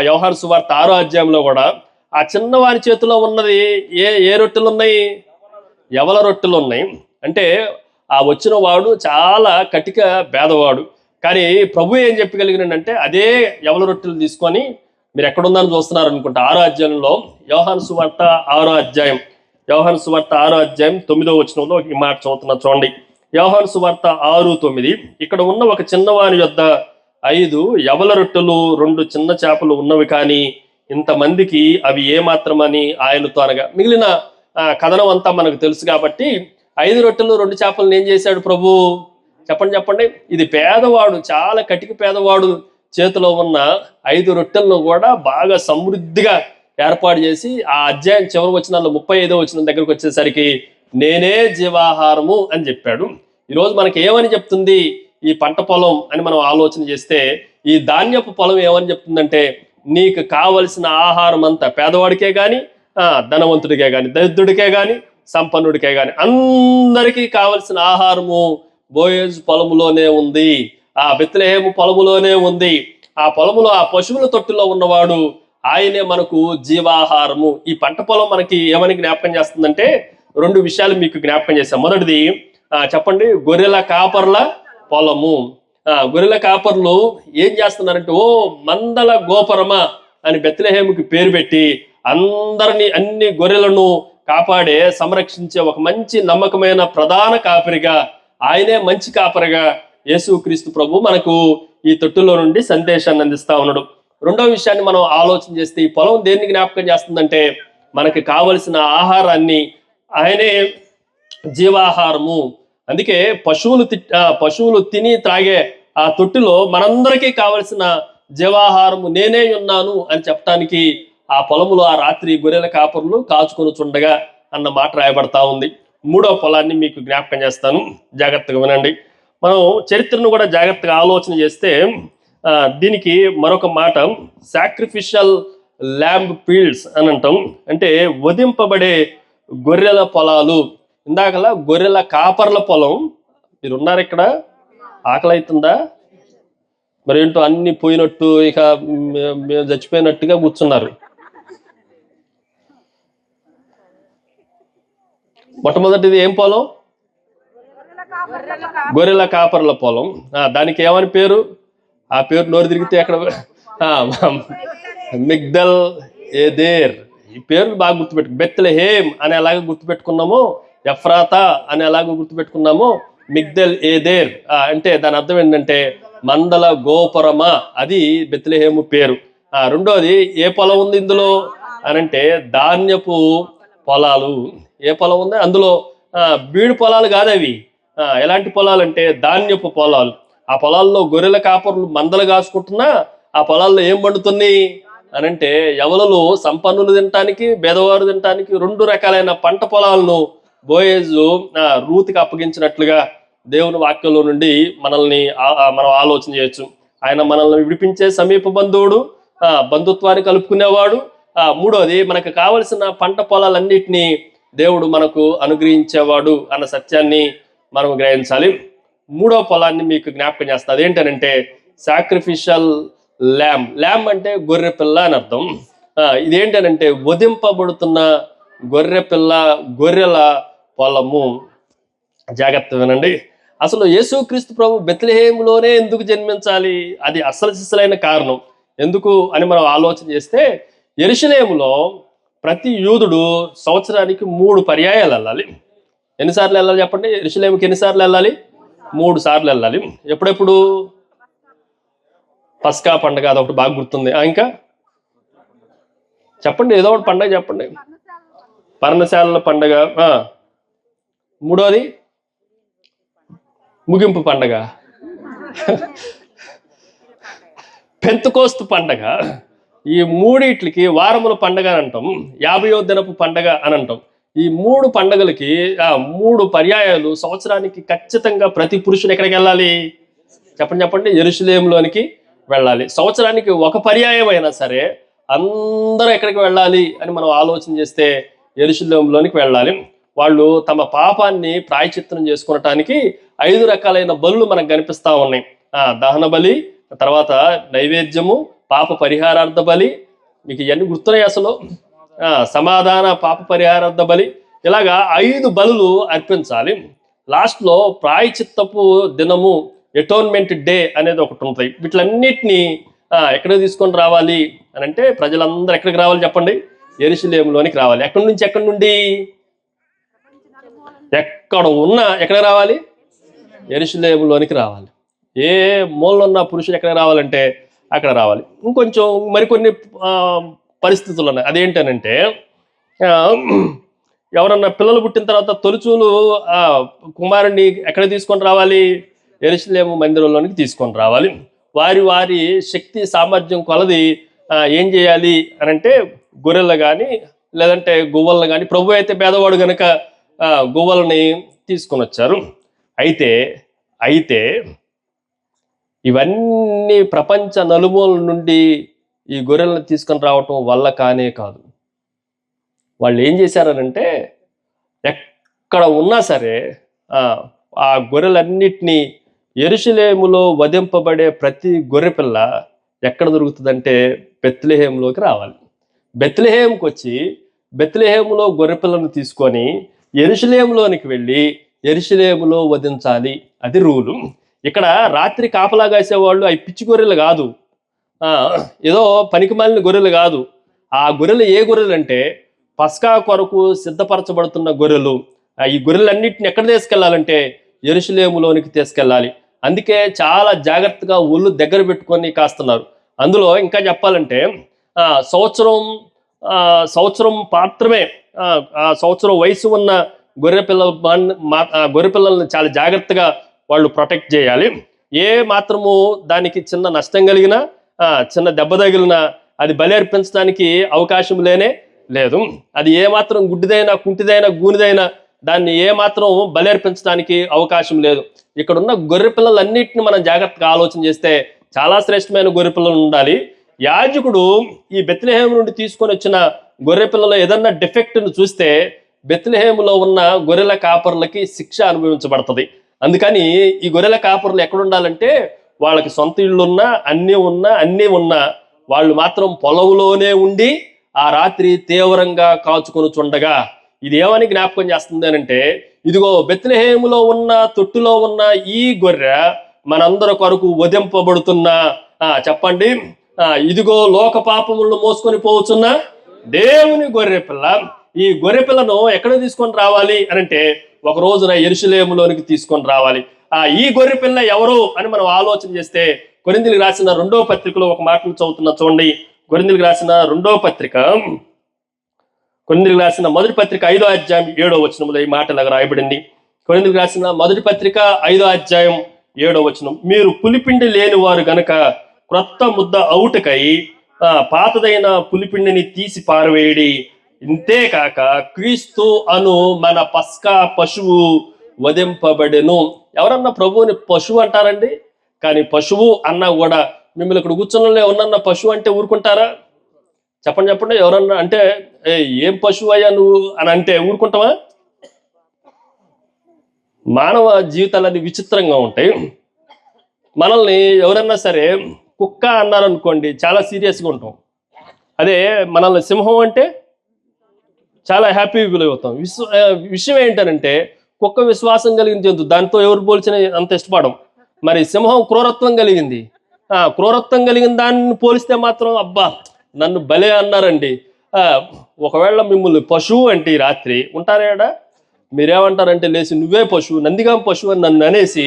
యోహాను సువార్త 6వ అధ్యాయంలో కూడా ఆ చిన్నవారి చేతిలో ఉన్నది ఏ రొట్టెలు ఉన్నాయి? ఎవల రొట్టెలు ఉన్నాయి. అంటే ఆ వచ్చిన వాడు చాలా కటిక పేదవాడు. కానీ ప్రభు ఏం చెప్పగలిగినంటే, అదే ఎవల రొట్టెలు తీసుకొని, మీరు ఎక్కడుందని చూస్తున్నారు అనుకుంటా, 6వ అధ్యాయంలో యోహాను సువార్త 6వ అధ్యాయం, యోహాను సువార్త 6వ అధ్యాయం 9వ వచనంలో ఈ మాట చదువుతున్నా చూడండి. యోహాను సువార్త 6:9, ఇక్కడ ఉన్న ఒక చిన్నవాని యొద్ద 5 ఎవల రొట్టెలు 2 చిన్న చేపలు ఉన్నవి, కానీ ఇంతమందికి అవి ఏమాత్రమని ఆయనతో అనగా. మిగిలిన కథనం అంతా మనకు తెలుసు కాబట్టి 5 రొట్టెలు 2 చేపలను ఏం చేశాడు ప్రభు? చెప్పండి. ఇది పేదవాడు, చాలా కటిక పేదవాడు చేతిలో ఉన్న 5 రొట్టెలను కూడా బాగా సమృద్ధిగా ఏర్పాటు చేసి, ఆ అధ్యాయం చివరి వచనాల్లో 35వ వచనం దగ్గరకు వచ్చేసరికి నేనే జీవాహారము అని చెప్పాడు. ఈరోజు మనకి ఏమని చెప్తుంది ఈ పంట పొలం అని మనం ఆలోచన చేస్తే, ఈ ధాన్యపు పొలం ఏమని చెప్తుందంటే, నీకు కావలసిన ఆహారం అంతా పేదవాడికే కానీ, ధనవంతుడికే కానీ, దరిద్రుడికే కానీ, సంపన్నుడికే కానీ, అందరికీ కావలసిన ఆహారము బోయేజ్ పొలములోనే ఉంది, ఆ బెత్లెహేము పొలములోనే ఉంది. ఆ పొలములో, ఆ పశువుల తొట్టులో ఉన్నవాడు ఆయనే మనకు జీవాహారము. ఈ పంట పొలం మనకి ఏమని జ్ఞాపకం చేస్తుందంటే, 2 విషయాలు మీకు జ్ఞాపకం చేశాం. మొదటిది చెప్పండి, గొర్రెల కాపర్ల పొలము. గొర్రెల కాపర్లు ఏం చేస్తున్నారంటే, మందల గోపురమా అని బెత్లెహేముకి పేరు పెట్టి అందరినీ, అన్ని గొర్రెలను కాపాడే, సంరక్షించే ఒక మంచి నమ్మకమైన ప్రధాన కాపరిగా, ఆయనే మంచి కాపరిగా యేసుక్రీస్తు ప్రభు మనకు ఈ తొట్టులో నుండి సందేశాన్ని అందిస్తా ఉన్నాడు. రెండవ విషయాన్ని మనం ఆలోచన చేస్తే, ఈ పొలం దేన్ని జ్ఞాపకం చేస్తుందంటే, మనకి కావలసిన ఆహారాన్ని, ఆయనే జీవాహారము. అందుకే పశువులు తిని త్రాగే ఆ తొట్టిలో మనందరికీ కావలసిన జీవాహారము నేనే ఉన్నాను అని చెప్పడానికి ఆ పొలములో ఆ రాత్రి గొర్రెల కాపరులు కాచుకొని చుండగా అన్న మాట రాయబడతా ఉంది. 3వ పొలాన్ని మీకు జ్ఞాపకం చేస్తాను, జాగ్రత్తగా వినండి. మనం చరిత్రను కూడా జాగ్రత్తగా ఆలోచన చేస్తే దీనికి మరొక మాట సాక్రిఫిషియల్ ల్యాంబ్ ఫీల్డ్స్ అని అంటాం. అంటే వధింపబడే గొర్రెల పొలాలు. ఇందాకలా గొర్రెల కాపర్ల పొలం. మీరు ఉన్నారు ఇక్కడ, ఆకలి అవుతుందా? మరేంటో అన్ని పోయినట్టు, ఇక మేము చచ్చిపోయినట్టుగా కూర్చున్నారు. మొట్టమొదటిది ఏం పొలం? గొర్రెల కాపర్ల పొలం. దానికి ఏమని పేరు? ఆ పేరు నోరు తిరిగితే ఎక్కడ, మిగ్దల్ ఏదేర్. ఈ పేరు బాగా గుర్తుపెట్టు. బెత్లెహేమ్ అని ఎలాగ గుర్తుపెట్టుకున్నామో, ఎఫ్రాతా అని ఎలాగ గుర్తుపెట్టుకున్నామో, మిగ్దల్ ఏదేర్ అంటే దాని అర్థం ఏంటంటే మందల గోపురమా, అది బెత్లెహేము పేరు. రెండోది ఏ పొలం ఉంది ఇందులో అనంటే ధాన్యపు పొలాలు. ఏ పొలం ఉంది అందులో? బీడు పొలాలు కాదు అవి. ఎలాంటి పొలాలు అంటే ధాన్యపు పొలాలు. ఆ పొలాల్లో గొర్రెల కాపర్లు మందలు కాసుకుంటున్నా ఆ పొలాల్లో ఏం పండుతుంది అనంటే, ఎవలలు సంపన్నులు తినటానికి, బేదవారు తినటానికి 2 రకాలైన పంట పొలాలను బోయేజు రూతుకి అప్పగించినట్లుగా దేవుని వాక్యంలో నుండి మనం ఆలోచన చేయొచ్చు. ఆయన మనల్ని విడిపించే సమీప బంధువుడు, బంధుత్వాన్ని కలుపుకునేవాడు. మూడోది, మనకు కావలసిన పంట పొలాలన్నిటినీ దేవుడు మనకు అనుగ్రహించేవాడు అన్న సత్యాన్ని మనం గ్రహించాలి. మూడో పొలాన్ని మీకు జ్ఞాపకం చేస్తా. అదేంటనంటే సాక్రిఫిషియల్ ల్యామ్ అంటే గొర్రె పిల్ల అని అర్థం. ఇదేంటనంటే వధింపబడుతున్న గొర్రె పిల్ల, గొర్రెల పొలము. జాగ్రత్త వినండి. అసలు యేసుక్రీస్తు ప్రభు బెత్లెహేములోనే ఎందుకు జన్మించాలి? అది అసలు సిసలైన కారణం. ఎందుకు అని మనం ఆలోచన చేస్తే, యెరూషలేములో ప్రతి యూదుడు సంవత్సరానికి 3 పర్యాయాలు వెళ్ళాలి. ఎన్నిసార్లు వెళ్ళాలి చెప్పండి? యెరూషలేముకి ఎన్నిసార్లు వెళ్ళాలి? 3 సార్లు వెళ్ళాలి. ఎప్పుడెప్పుడు? పస్కా పండుగ, అదొకటి బాగా గుర్తుంది. ఇంకా చెప్పండి, ఏదో ఒకటి పండుగ చెప్పండి. పర్ణశాలల పండుగ. మూడోది ముగింపు పండగ, పెంతెకోస్తు పండగ. ఈ మూడిట్లకి వారముల పండగ అని అంటాం, 50వ దినపు పండగ అని అంటాం. ఈ 3 పండగలకి 3 పర్యాయాలు సంవత్సరానికి ఖచ్చితంగా ప్రతి పురుషుడు ఎక్కడికి వెళ్ళాలి చెప్పండి? యెరూషలేములోనికి వెళ్ళాలి. సంవత్సరానికి ఒక పర్యాయం అయినా సరే అందరూ ఎక్కడికి వెళ్ళాలి అని మనం ఆలోచన చేస్తే యెరూషలేములోనికి వెళ్ళాలి. వాళ్ళు తమ పాపాన్ని ప్రాయశ్చిత్తం చేసుకునటానికి 5 రకాలైన బలులు మనకు కనిపిస్తా ఉన్నాయి. దహన బలి, తర్వాత నైవేద్యము, పాప పరిహారార్థ బలి. మీకు ఇవన్నీ గుర్తున్నాయి అసలు? సమాధాన పాప పరిహారార్థ బలి. ఇలాగా 5 బలులు అర్పించాలి. లాస్ట్లో ప్రాయచిత్తపు దినము, ఎటోన్మెంట్ డే అనేది ఒకటి ఉంటుంది. వీటిలన్నిటినీ ఎక్కడికి తీసుకొని రావాలి అని అంటే, ప్రజలందరూ ఎక్కడికి రావాలి చెప్పండి? యెరూషలేములోనికి రావాలి. ఎక్కడి నుండి? ఎక్కడ రావాలి? యెరూషలేములోనికి రావాలి. ఏ మూలలో ఉన్న పురుషుడు ఎక్కడ రావాలంటే అక్కడ రావాలి. ఇంకొంచెం మరికొన్ని పరిస్థితులు ఉన్నాయి. అదేంటనంటే, ఎవరన్నా పిల్లలు పుట్టిన తర్వాత తొలిచూలు కుమారుణ్ణి ఎక్కడ తీసుకొని రావాలి? యెరూషలేము మందిరంలోనికి తీసుకొని రావాలి. వారి శక్తి సామర్థ్యం కొలది ఏం చేయాలి అని అంటే, గొర్రెలు కానీ లేదంటే గువ్వలను కానీ, ప్రభు అయితే పేదవాడు కనుక గువ్వలని తీసుకొని వచ్చారు. అయితే ఇవన్నీ ప్రపంచ నలుమూల నుండి ఈ గొర్రెలను తీసుకొని రావటం వల్ల కాదు. వాళ్ళు ఏం చేశారనంటే, ఎక్కడ ఉన్నా సరే ఆ గొర్రెలన్నిటినీ యెరూషలేములో వధింపబడే ప్రతి గొర్రె పిల్ల ఎక్కడ దొరుకుతుందంటే బెత్లెహేములోకి రావాలి. బెత్లెహేముకి వచ్చి బెత్లెహేములో గొర్రె పిల్లను తీసుకొని యెరూషలేములోనికి వెళ్ళి యెరూషలేములో వధించాలి. అది రూలు. ఇక్కడ రాత్రి కాపలా కాసేవాళ్ళు అవి పిచ్చి గొర్రెలు కాదు, ఏదో పనికిమాలిన గొర్రెలు కాదు. ఆ గొర్రెలు ఏ గొర్రెలు అంటే పస్కా కొరకు సిద్ధపరచబడుతున్న గొర్రెలు. ఈ గొర్రెలన్నిటిని ఎక్కడ తీసుకెళ్లాలంటే యెరూషలేములోనికి తీసుకెళ్ళాలి. అందుకే చాలా జాగ్రత్తగా ఒళ్ళు దగ్గర పెట్టుకొని కాస్తున్నారు. అందులో ఇంకా చెప్పాలంటే సంవత్సరం మాత్రమే సంవత్సరం వయసు ఉన్న గొర్రె పిల్లలను చాలా జాగ్రత్తగా వాళ్ళు ప్రొటెక్ట్ చేయాలి. ఏ మాత్రము దానికి చిన్న నష్టం కలిగినా, చిన్న దెబ్బ తగిలినా అది బలి అర్పించడానికి అవకాశం లేదు. అది ఏ మాత్రం గుడ్డిదైనా, కుంటిదైనా, గూనిదైనా దాన్ని ఏ మాత్రం బలి అర్పించడానికి అవకాశం లేదు. ఇక్కడ ఉన్న గొర్రె పిల్లలన్నిటిని మనం జాగ్రత్తగా ఆలోచన చేస్తే చాలా శ్రేష్టమైన గొర్రె పిల్లలు ఉండాలి. యాజకుడు ఈ బెత్లెహేము నుండి తీసుకొని వచ్చిన గొర్రె పిల్లలో ఏదన్నా డిఫెక్ట్ను చూస్తే బెత్లెహేములో ఉన్న గొర్రెల కాపర్లకి శిక్ష అనుభవించబడుతుంది. అందుకని ఈ గొర్రెల కాపర్లు ఎక్కడ ఉండాలంటే, వాళ్ళకి సొంత ఇళ్ళున్నా, అన్నీ ఉన్నా వాళ్ళు మాత్రం పొలంలోనే ఉండి ఆ రాత్రి తీవ్రంగా కాచుకొని చుండగా ఇది ఏమని జ్ఞాపకం చేస్తుంది అంటే, ఇదిగో బెత్లెహేములో ఉన్న తొట్టులో ఉన్న ఈ గొర్రె మనందరి కొరకు వధింపబడుతున్న చెప్పండి, ఇదిగో లోక పాపములను మోసుకొని పోవచ్చున్న దేవుని గొర్రె పిల్ల. ఈ గొర్రె పిల్లను ఎక్కడ తీసుకొని రావాలి అని అంటే, ఒక రోజున యెరూషలేములోనికి తీసుకొని రావాలి. ఈ గొర్రె పిల్ల ఎవరు అని మనం ఆలోచన చేస్తే, కొరింథీయులకు రాసిన 2వ పత్రికలో ఒక మాటను చదువుతున్నా చూడండి. కొరింథీయులకు రాసిన 2వ పత్రిక, కొరింథీయులకు రాసిన మొదటి పత్రిక 5వ అధ్యాయం 7వ వచనంలో ఈ మాట ఇలాగ రాయబడింది. కొరింథీయులకు రాసిన మొదటి పత్రిక 5వ అధ్యాయం 7వ వచనం, మీరు పులిపిండి లేని వారు గనక క్రొత్త ముద్ద అవుటకై పాతదైన పులిపిండిని తీసి పారవేయడి. ఇంతేకాక క్రీస్తు అను మన పస్కా పశువు వధింపబడెను. ఎవరన్నా ప్రభువుని పశువు అంటారండి? కానీ పశువు అన్నా కూడా మిమ్మల్ని ఇక్కడ కూర్చున్న ఎవరన్నా పశువు అంటే ఊరుకుంటారా? చెప్పండి చెప్పండి. ఎవరన్నా అంటే ఏం పశువు అయ్యా నువ్వు అని అంటే ఊరుకుంటావా? మానవ జీవితాలన్నీ విచిత్రంగా ఉంటాయి. మనల్ని ఎవరన్నా సరే కుక్క అన్నారనుకోండి, చాలా సీరియస్గా ఉంటాం. అదే మనల్ని సింహం అంటే చాలా హ్యాపీగా ఫీల్ అవుతాం. విషయం ఏంటనంటే కుక్క విశ్వాసం కలిగిన జంతువు, దాంతో ఎవరు పోల్చిన అంత ఇష్టపడం. మరి సింహం క్రూరత్వం కలిగింది. క్రూరత్వం కలిగిన దాన్ని పోలిస్తే మాత్రం అబ్బా నన్ను భలే అన్నారండి. ఒకవేళ మిమ్మల్ని పశువు అంటే ఈ రాత్రి ఉంటారేడా? మీరేమంటారంటే లేచి నువ్వే పశువు, నందిగాం పశువు అని నన్ను అనేసి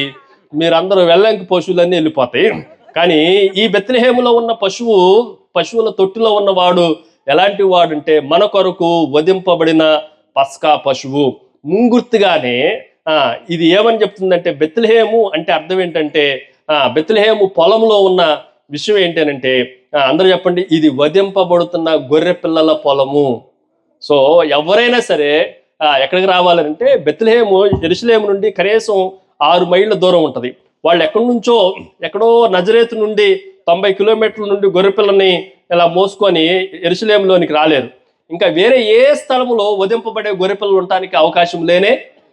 మీరందరూ వెళ్ళంకి పశువులన్నీ వెళ్ళిపోతాయి. కానీ ఈ బెత్లెహేములో ఉన్న పశువుల తొట్టిలో ఉన్నవాడు ఎలాంటి వాడంటే మన కొరకు వధింపబడిన పస్కా పశువు. ముంగుర్తిగానే ఇది ఏమని చెప్తుందంటే, బెత్లెహేము అంటే అర్థం ఏంటంటే బెత్లెహేము పొలంలో ఉన్న విషయం ఏంటనంటే, అందరూ చెప్పండి, ఇది వధింపబడుతున్న గొర్రె పిల్లల పొలము. సో ఎవరైనా సరే ఎక్కడికి రావాలంటే బెత్లెహేము యెరూషలేము నుండి కనీసం 6 మైళ్ళ దూరం ఉంటుంది. వాళ్ళు ఎక్కడి నుంచో ఎక్కడో నజరేతు నుండి 90 కిలోమీటర్ల నుండి గొర్రెపిల్లని ఇలా మోసుకొని యెరూషలేములోనికి రాలేరు. ఇంకా వేరే ఏ స్థలంలో వధింపబడే గొర్రెపిల్లలు ఉండటానికి అవకాశం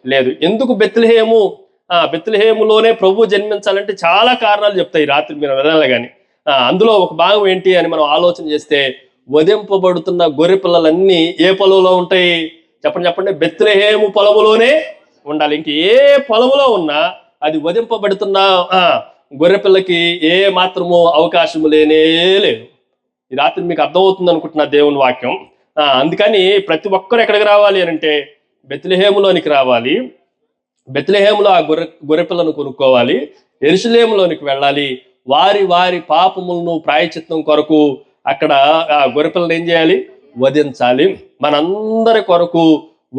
లేదు. ఎందుకు బెత్లెహేములోనే ప్రభు జన్మించాలంటే చాలా కారణాలు చెప్తాయి రాత్రి మీరు వినాలి. కానీ అందులో ఒక భాగం ఏంటి అని మనం ఆలోచన చేస్తే, వధింపబడుతున్న గొర్రె పిల్లలన్నీ ఏ పొలంలో ఉంటాయి? చెప్పండి. బెత్లెహేము పొలములోనే ఉండాలి. ఇంక ఏ పొలములో ఉన్నా అది వధింపబడుతున్న గొర్రెపిల్లకి ఏ మాత్రమో అవకాశం లేదు. ఈ రాత్రి మీకు అర్థమవుతుంది అనుకుంటున్నా దేవుని వాక్యం. అందుకని ప్రతి ఒక్కరు ఎక్కడికి రావాలి అని అంటే బెత్లెహేములోనికి రావాలి. బెత్లెహేములో ఆ గొర్రెపిల్లను కొనుక్కోవాలి. యెరూషలేములోనికి వెళ్ళాలి. వారి పాపములను ప్రాయచిత్తం కొరకు అక్కడ ఆ గొర్రెపిల్లను ఏం చేయాలి? వధించాలి. మనందరి కొరకు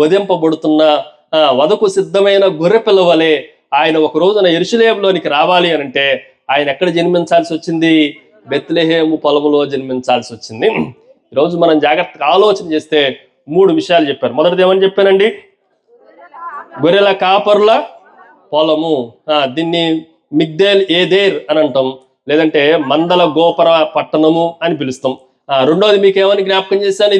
వధింపబడుతున్న వధకు సిద్ధమైన గొర్రెపిల్ల వలె ఆయన ఒక రోజున యెరూషలేములోనికి రావాలి అని అంటే ఆయన ఎక్కడ జన్మించాల్సి వచ్చింది? బెత్లెహేము పొలములో జన్మించాల్సి వచ్చింది. ఈరోజు మనం జాగ్రత్తగా ఆలోచన చేస్తే 3 విషయాలు చెప్పారు. మొదటిది ఏమని చెప్పానండి? గొర్రెల కాపరుల పొలము. దీన్ని మిగ్దేల్ ఏదేర్ అని అంటాం, లేదంటే మందల గోపర పట్టణము అని పిలుస్తాం. రెండోది మీకేమని జ్ఞాపకం చేశాను,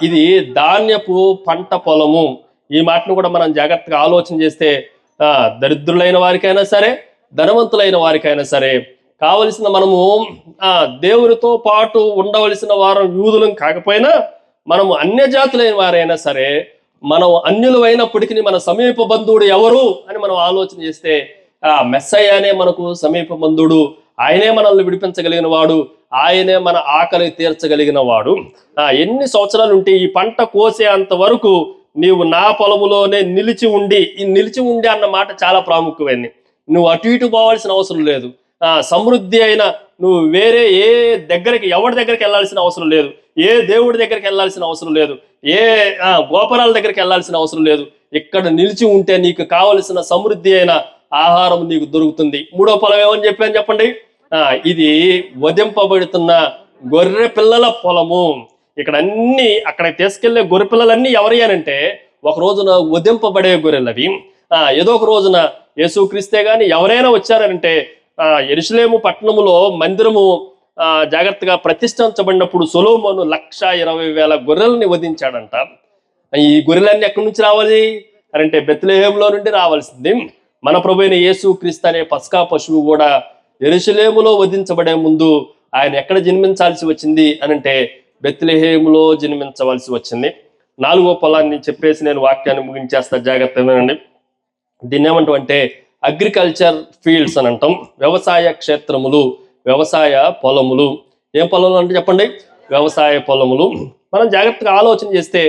ఇది ధాన్యపు పంట పొలము. ఈ మాటను కూడా మనం జాగ్రత్తగా ఆలోచన చేస్తే దరిద్రులైన వారికైనా సరే, ధనవంతులైన వారికైనా సరే కావలసిన మనము దేవునితో పాటు ఉండవలసిన వారు యూదులం కాకపోయినా, మనము అన్య జాతులైన వారైనా సరే, మనం అన్యులు అయినప్పటికీ మన సమీప బంధువుడు ఎవరు అని మనం ఆలోచన చేస్తే మెస్సయ్యనే మనకు సమీప బంధువుడు. ఆయనే మనల్ని విడిపించగలిగిన వాడు, ఆయనే మన ఆకలి తీర్చగలిగిన వాడు. ఎన్ని సంవత్సరాలు ఉంటే ఈ పంట కోసేంత వరకు నీవు నా పొలములోనే నిలిచి ఉండి అన్న మాట చాలా ప్రాముఖ్యమైనది. నువ్వు అటు ఇటు పోవాల్సిన అవసరం లేదు. సమృద్ధి అయిన నువ్వు వేరే ఎవరి దగ్గరికి వెళ్ళాల్సిన అవసరం లేదు. ఏ దేవుడి దగ్గరికి వెళ్ళాల్సిన అవసరం లేదు. ఏ గోపురాల దగ్గరికి వెళ్ళాల్సిన అవసరం లేదు. ఇక్కడ నిలిచి ఉంటే నీకు కావలసిన సమృద్ధి అయిన ఆహారం నీకు దొరుకుతుంది. మూడో పొలం ఏమని చెప్పండి? ఇది వధింపబడుతున్న గొర్రె పిల్లల పొలము. అక్కడికి తీసుకెళ్లే గొర్రె పిల్లలన్నీ ఎవరి అనంటే ఒక రోజున వధింపబడే గొర్రెలవి. ఏదో ఒక రోజున యేసుక్రీస్తే గాని ఎవరైనా వచ్చారంటే యెరూషలేము పట్టణములో మందిరము జాగ్రత్తగా ప్రతిష్ఠించబడినప్పుడు సొలొమోను 1,20,000 గొర్రెల్ని వధించాడంట. ఈ గొర్రెలన్నీ ఎక్కడి నుంచి రావాలి అంటే బెత్లెహేములో నుండి రావాల్సింది. మన ప్రభువైన యేసుక్రీస్తు అనే పస్కా పశువు కూడా యెరూషలేములో వధించబడే ముందు ఆయన ఎక్కడ జన్మించాల్సి వచ్చింది అనంటే బెత్లెహేములో జన్మించవలసి వచ్చింది. 4వ పొలాన్ని చెప్పేసి నేను వాక్యాన్ని ముగించేస్తా, జాగ్రత్తగా వినండి. దీన్ని ఏమంటామంటే అగ్రికల్చర్ ఫీల్డ్స్ అని అంటాం. వ్యవసాయ క్షేత్రములు, వ్యవసాయ పొలములు. ఏం పొలములు అంటే చెప్పండి? వ్యవసాయ పొలములు. మనం జాగ్రత్తగా ఆలోచన చేస్తే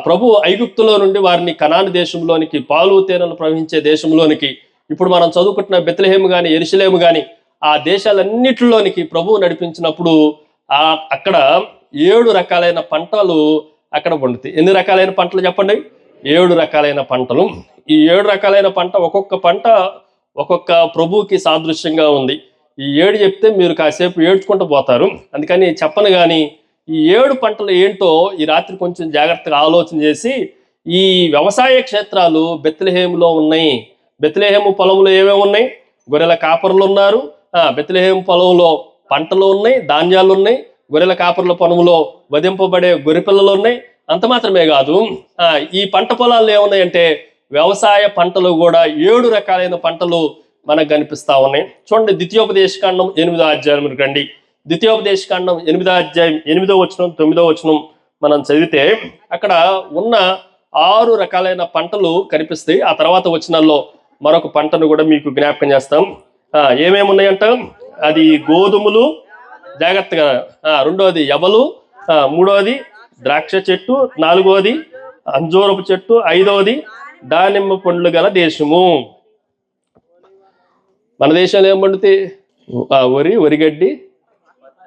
ప్రభు ఐగుప్తులో నుండి వారిని కనాను దేశంలోనికి, పాలు తేనెలు ప్రవహించే దేశంలోనికి, ఇప్పుడు మనం చదువుకుంటున్న బెత్లెహేము కానీ యెరూషలేము కానీ ఆ దేశాలన్నిటిలోనికి ప్రభువు నడిపించినప్పుడు అక్కడ 7 రకాలైన పంటలు అక్కడ పండుతాయి. ఎన్ని రకాలైన పంటలు చెప్పండి? 7 రకాలైన పంటలు. ఈ 7 రకాలైన పంట ఒక్కొక్క ప్రభువుకి సాదృశ్యంగా ఉంది. ఈ 7 చెప్తే మీరు కాసేపు ఏడ్చుకుంటూ పోతారు, అందుకని చెప్పను. కానీ ఈ 7 పంటలు ఏంటో ఈ రాత్రి కొంచెం జాగ్రత్తగా ఆలోచన చేసి ఈ వ్యవసాయ క్షేత్రాలు బెత్లెహేములో ఉన్నాయి. బెత్లెహేము పొలంలో ఏమేమి ఉన్నాయి? గొర్రెల కాపరులు ఉన్నారు. బెత్లెహేము పొలంలో పంటలు ఉన్నాయి, ధాన్యాలు ఉన్నాయి. గొర్రెల కాపరుల పొలంలో వధింపబడే గొర్రె పిల్లలు ఉన్నాయి. అంత మాత్రమే కాదు, ఈ పంట పొలాల్లో ఏమున్నాయంటే వ్యవసాయ పంటలు కూడా 7 రకాలైన పంటలు మనకు కనిపిస్తా ఉన్నాయి. చూడండి, ద్వితీయోపదేశకాండం 8వ అధ్యాయం రండి. ద్వితీయోపదేశకాండం 8వ అధ్యాయం 8వ వచనం 9వ వచనం మనం చదివితే అక్కడ ఉన్న 6 రకాలైన పంటలు కనిపిస్తాయి. ఆ తర్వాత వచనాల్లో మరొక పంటను కూడా మీకు జ్ఞాపకం చేస్తాం. ఏమేమి ఉన్నాయంట? అది గోధుమలు, జాగ్రత్తగా. రెండవది యవలు, మూడవది ద్రాక్ష చెట్టు, నాలుగవది అంజూరపు చెట్టు, ఐదవది దానిమ్మ పండ్లు గల దేశము. మన దేశంలో ఏం పండుతాయి? వరిగడ్డి,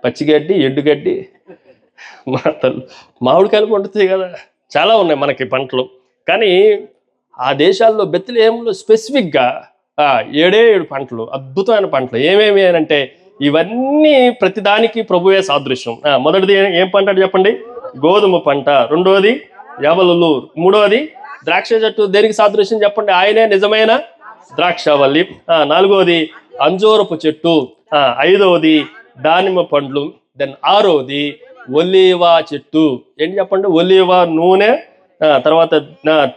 పచ్చిగడ్డి, ఎండుగడ్డి, మామిడికాయలు పండుతాయి కదా. చాలా ఉన్నాయి మనకి పంటలు. కానీ ఆ దేశాల్లో బెత్లెహేములో స్పెసిఫిక్గా 7 పంటలు, అద్భుతమైన పంటలు. ఏమేమి అంటే ఇవన్నీ ప్రతిదానికి ప్రభువే సాదృశ్యం. మొదటిది ఏం పంట చెప్పండి? గోధుమ పంట. రెండవది యవలులు. మూడవది ద్రాక్ష చెట్టు. దేనికి సాదృశ్యం చెప్పండి? ఆయనే నిజమైన ద్రాక్షవల్లి. నాలుగవది అంజూరపు చెట్టు. ఐదవది దానిమ్మ పండ్లు. దెన్ ఆరవది ఒలీవా చెట్టు. ఏంటి చెప్పండి? ఒలీవా నూనె. తర్వాత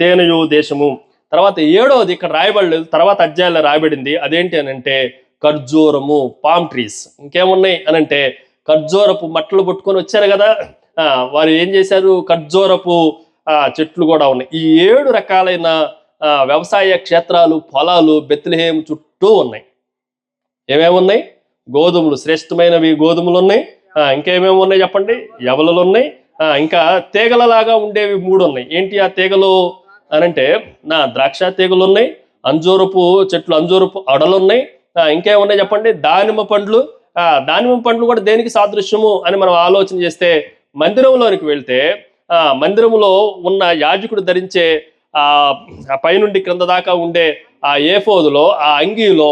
తేనెయు దేశము. తర్వాత 7వది ఇక్కడ రాయబడలేదు, తర్వాత అధ్యాయంలో రాయబడింది. అదేంటి అని అంటే ఖర్జూరము, పామ్ ట్రీస్. ఇంకేమున్నాయి అనంటే ఖర్జూరపు మట్టలు పట్టుకొని వచ్చారు కదా, వారు ఏం చేశారు? ఖర్జూరపు చెట్లు కూడా ఉన్నాయి. ఈ 7 రకాలైన వ్యవసాయ క్షేత్రాలు, పొలాలు బెత్లెహేము చుట్టూ ఉన్నాయి. ఏమేమి ఉన్నాయి? గోధుమలు, శ్రేష్టమైనవి గోధుమలు ఉన్నాయి. ఇంకేమేమి ఉన్నాయి చెప్పండి? యవలలు ఉన్నాయి. ఇంకా తీగలలాగా ఉండేవి 3 ఉన్నాయి. ఏంటి ఆ తీగలు అనంటే ద్రాక్ష తీగలు ఉన్నాయి, అంజూరపు చెట్లు, అంజూరపు అడలు ఉన్నాయి. ఇంకేమున్నాయి చెప్పండి? దానిమ్మ పండ్లు. దానిమ్మ పండ్లు కూడా దేనికి సాదృశ్యము అని మనం ఆలోచన చేస్తే మందిరంలోనికి వెళ్తే మందిరంలో ఉన్న యాజకుడు ధరించే పైనుండి క్రింద దాకా ఉండే ఆ ఏఫోదులో, ఆ అంగీలో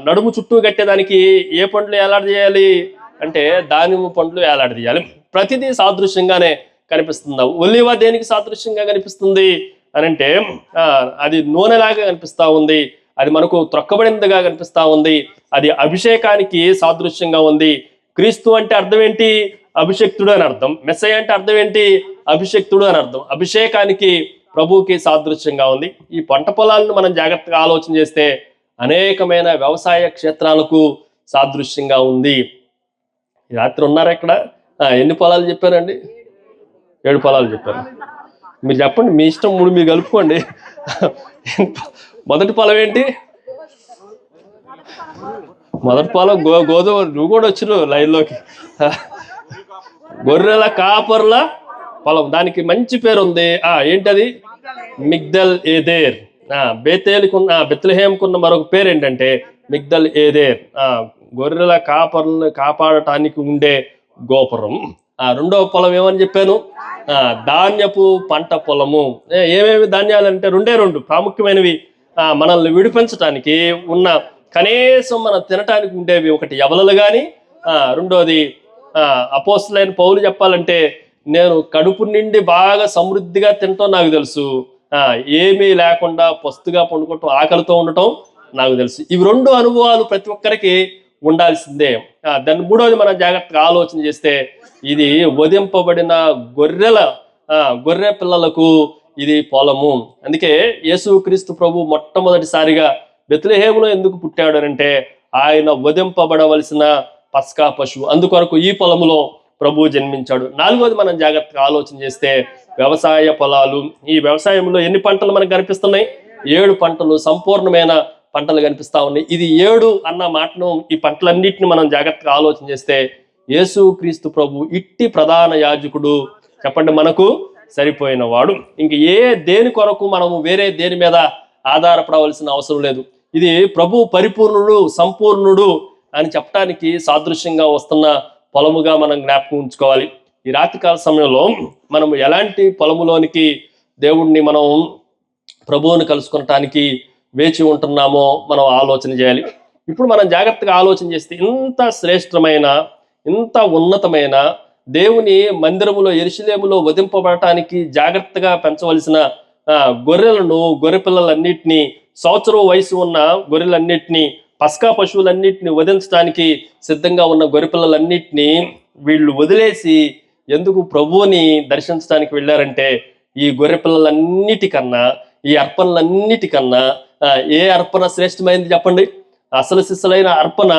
నడుము చుట్టూ కట్టేదానికి ఏ పండ్లు ఏలాడదీయాలి అంటే దానిమ్మ పండ్లు ఏలాడదీయాలి. ప్రతిదీ సాదృశ్యంగానే కనిపిస్తుంది. ఒలివ దేనికి సాదృశ్యంగా కనిపిస్తుంది అనంటే అది నూనెలాగా కనిపిస్తా ఉంది. అది మనకు త్రొక్కబడిందిగా కనిపిస్తా ఉంది. అది అభిషేకానికి సాదృశ్యంగా ఉంది. క్రీస్తు అంటే అర్థం ఏంటి? అభిషేక్తుడు అని అర్థం. మెస్సయ్య అంటే అర్థం ఏంటి? అభిషేక్తుడు అని అర్థం. అభిషేకానికి, ప్రభువుకి సాదృశ్యంగా ఉంది. ఈ పంట పొలాలను మనం జాగ్రత్తగా ఆలోచన చేస్తే అనేకమైన వ్యవసాయ క్షేత్రాలకు సాదృశ్యంగా ఉంది. ఈ రాత్రి ఉన్నారా ఇక్కడ? ఎన్ని పొలాలు చెప్పారండి? 7 పొలాలు చెప్పారు. మీరు చెప్పండి, మీ ఇష్టం. 3 మీరు కలుపుకోండి. మొదటి పొలం ఏంటి? మొదటి పొలం గోధుమ. నువ్వు కూడా వచ్చిన లైన్లోకి. గొర్రెల కాపర్ల పొలం. దానికి మంచి పేరు ఉంది. ఏంటది? మిగ్దల్ ఏదేర్. బెత్లెహేముకున్న మరొక పేరు ఏంటంటే మిగ్దల్ ఏదేర్. గొర్రెల కాపర్లను కాపాడటానికి ఉండే గోపురం. రెండవ పొలం ఏమని చెప్పాను? ధాన్యపు పంట పొలము. ఏమేమి ధాన్యాలు అంటే 2 ప్రాముఖ్యమైనవి. మనల్ని విడిపించటానికి ఉన్న, కనీసం మనం తినటానికి ఉండేవి. ఒకటి యవలలు కానీ, రెండోది అపోస్తలుడైన పౌలు చెప్పాలంటే నేను కడుపు నిండి బాగా సమృద్ధిగా తినటం నాకు తెలుసు, ఏమీ లేకుండా పస్తుగా పండుకోవటం, ఆకలితో ఉండటం నాకు తెలుసు. ఇవి 2 అనుభవాలు ప్రతి ఒక్కరికి ఉండాల్సిందే. దాన్ని 3వది మనం జాగ్రత్తగా ఆలోచన చేస్తే ఇది వధింపబడిన గొర్రె పిల్లలకు ఇది పొలము. అందుకే యేసుక్రీస్తు ప్రభు మొట్టమొదటిసారిగా బెత్లెహేములో ఎందుకు పుట్టాడు అంటే ఆయన వధింపబడవలసిన పస్కా పశువు. అందుకొరకు ఈ పొలములో ప్రభు జన్మించాడు. 4వది మనం జాగ్రత్తగా ఆలోచన చేస్తే వ్యవసాయ పొలాలు. ఈ వ్యవసాయంలో ఎన్ని పంటలు మనకు కనిపిస్తున్నాయి? 7 పంటలు, సంపూర్ణమైన పంటలు కనిపిస్తా ఉన్నాయి. ఇది 7 అన్న మాటను, ఈ పంటలన్నిటిని మనం జాగ్రత్తగా ఆలోచన చేస్తే యేసుక్రీస్తు ప్రభు ఇట్టి ప్రధాన యాజకుడు. చెప్పండి, మనకు సరిపోయిన వాడు. ఇంక దేని కొరకు మనము వేరే దేని మీద ఆధారపడవలసిన అవసరం లేదు. ఇది ప్రభు పరిపూర్ణుడు, సంపూర్ణుడు అని చెప్పడానికి సాదృశ్యంగా వస్తున్న పొలముగా మనం జ్ఞాపకం ఉంచుకోవాలి. ఈ రాత్రికాల సమయంలో మనం ఎలాంటి పొలములోనికి దేవుణ్ణి, మనం ప్రభువుని కలుసుకొనటానికి వేచి ఉంటున్నామో మనం ఆలోచన చేయాలి. ఇప్పుడు మనం జాగ్రత్తగా ఆలోచన చేస్తే ఇంత శ్రేష్టమైన, ఇంత ఉన్నతమైన దేవుని మందిరములో, యెరూషలేములో వధింపబడటానికి జాగ్రత్తగా పెంచవలసిన గొర్రె పిల్లలన్నిటినీ, సంవత్సరం వయసు ఉన్న గొర్రెలన్నిటినీ, పస్కా పశువులన్నిటిని వధించడానికి సిద్ధంగా ఉన్న గొర్రె పిల్లలన్నిటినీ వీళ్ళు వదిలేసి ఎందుకు ప్రభువుని దర్శించడానికి వెళ్ళారంటే, ఈ గొర్రె పిల్లలన్నిటికన్నా, ఈ అర్పణలన్నిటికన్నా ఏ అర్పణ శ్రేష్టమైంది చెప్పండి? అసలు సిసలైన అర్పణ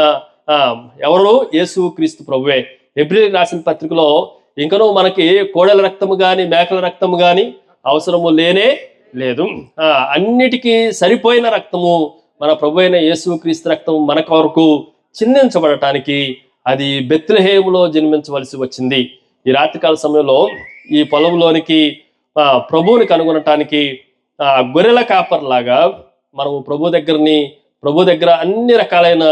ఎవరు? యేసు క్రీస్తు ప్రభువే. హెబ్రీయులకు రాసిన పత్రికలో ఇంకనూ మనకి కోడెల రక్తము కానీ మేకల రక్తము కానీ అవసరము లేనే లేదు, అన్నిటికీ సరిపోయిన రక్తము మన ప్రభు అయిన యేసు క్రీస్తు రక్తం మన కొరకు చిందించబడటానికి అది బెత్లెహేములో జన్మించవలసి వచ్చింది. ఈ రాత్రికాల సమయంలో ఈ పొలంలోనికి ప్రభువుని కనుగొనటానికి గొర్రెల కాపర్లాగా మనము ప్రభు దగ్గర అన్ని రకాలైన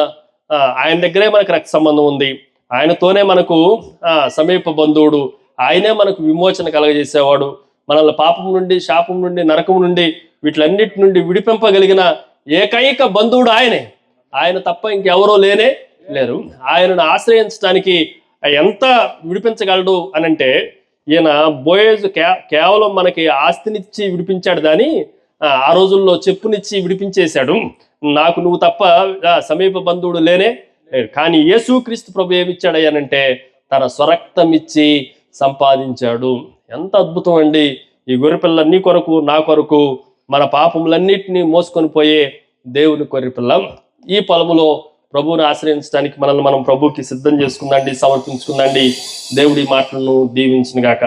ఆయన దగ్గరే మనకు రక్త సంబంధం ఉంది, ఆయనతోనే మనకు సమీప బంధువుడు, ఆయనే మనకు విమోచన కలగజేసేవాడు, మనల్ని పాపం నుండి, శాపం నుండి, నరకం నుండి, వీటిలన్నిటి నుండి విడిపింపగలిగిన ఏకైక బంధువుడు ఆయనే. ఆయన తప్ప ఇంకెవరో లేరు. ఆయనను ఆశ్రయించడానికి ఎంత విడిపించగలడు అనంటే, ఈయన బోయేజు కేవలం మనకి ఆస్తినిచ్చి విడిపించాడు కానీ ఆ రోజుల్లో చెప్పునిచ్చి విడిపించేశాడు. నాకు నువ్వు తప్ప సమీప బంధువుడు లేనే. కానీ యేసుక్రీస్తు ప్రభు ఏమిచ్చాడయ్యానంటే తన స్వరక్తం ఇచ్చి సంపాదించాడు. ఎంత అద్భుతం అండి! ఈ గొర్రెపిల్ల నీ కొరకు, నా కొరకు, మన పాపములన్నిటినీ మోసుకొని పోయే దేవుని గొర్రెపిల్ల. ఈ పొలములో ప్రభువుని ఆశ్రయించడానికి మనల్ని మనం ప్రభువుకి సిద్ధం చేసుకుందండి, సమర్పించుకుందండి. దేవుడి మాటలను దీవించును గాక.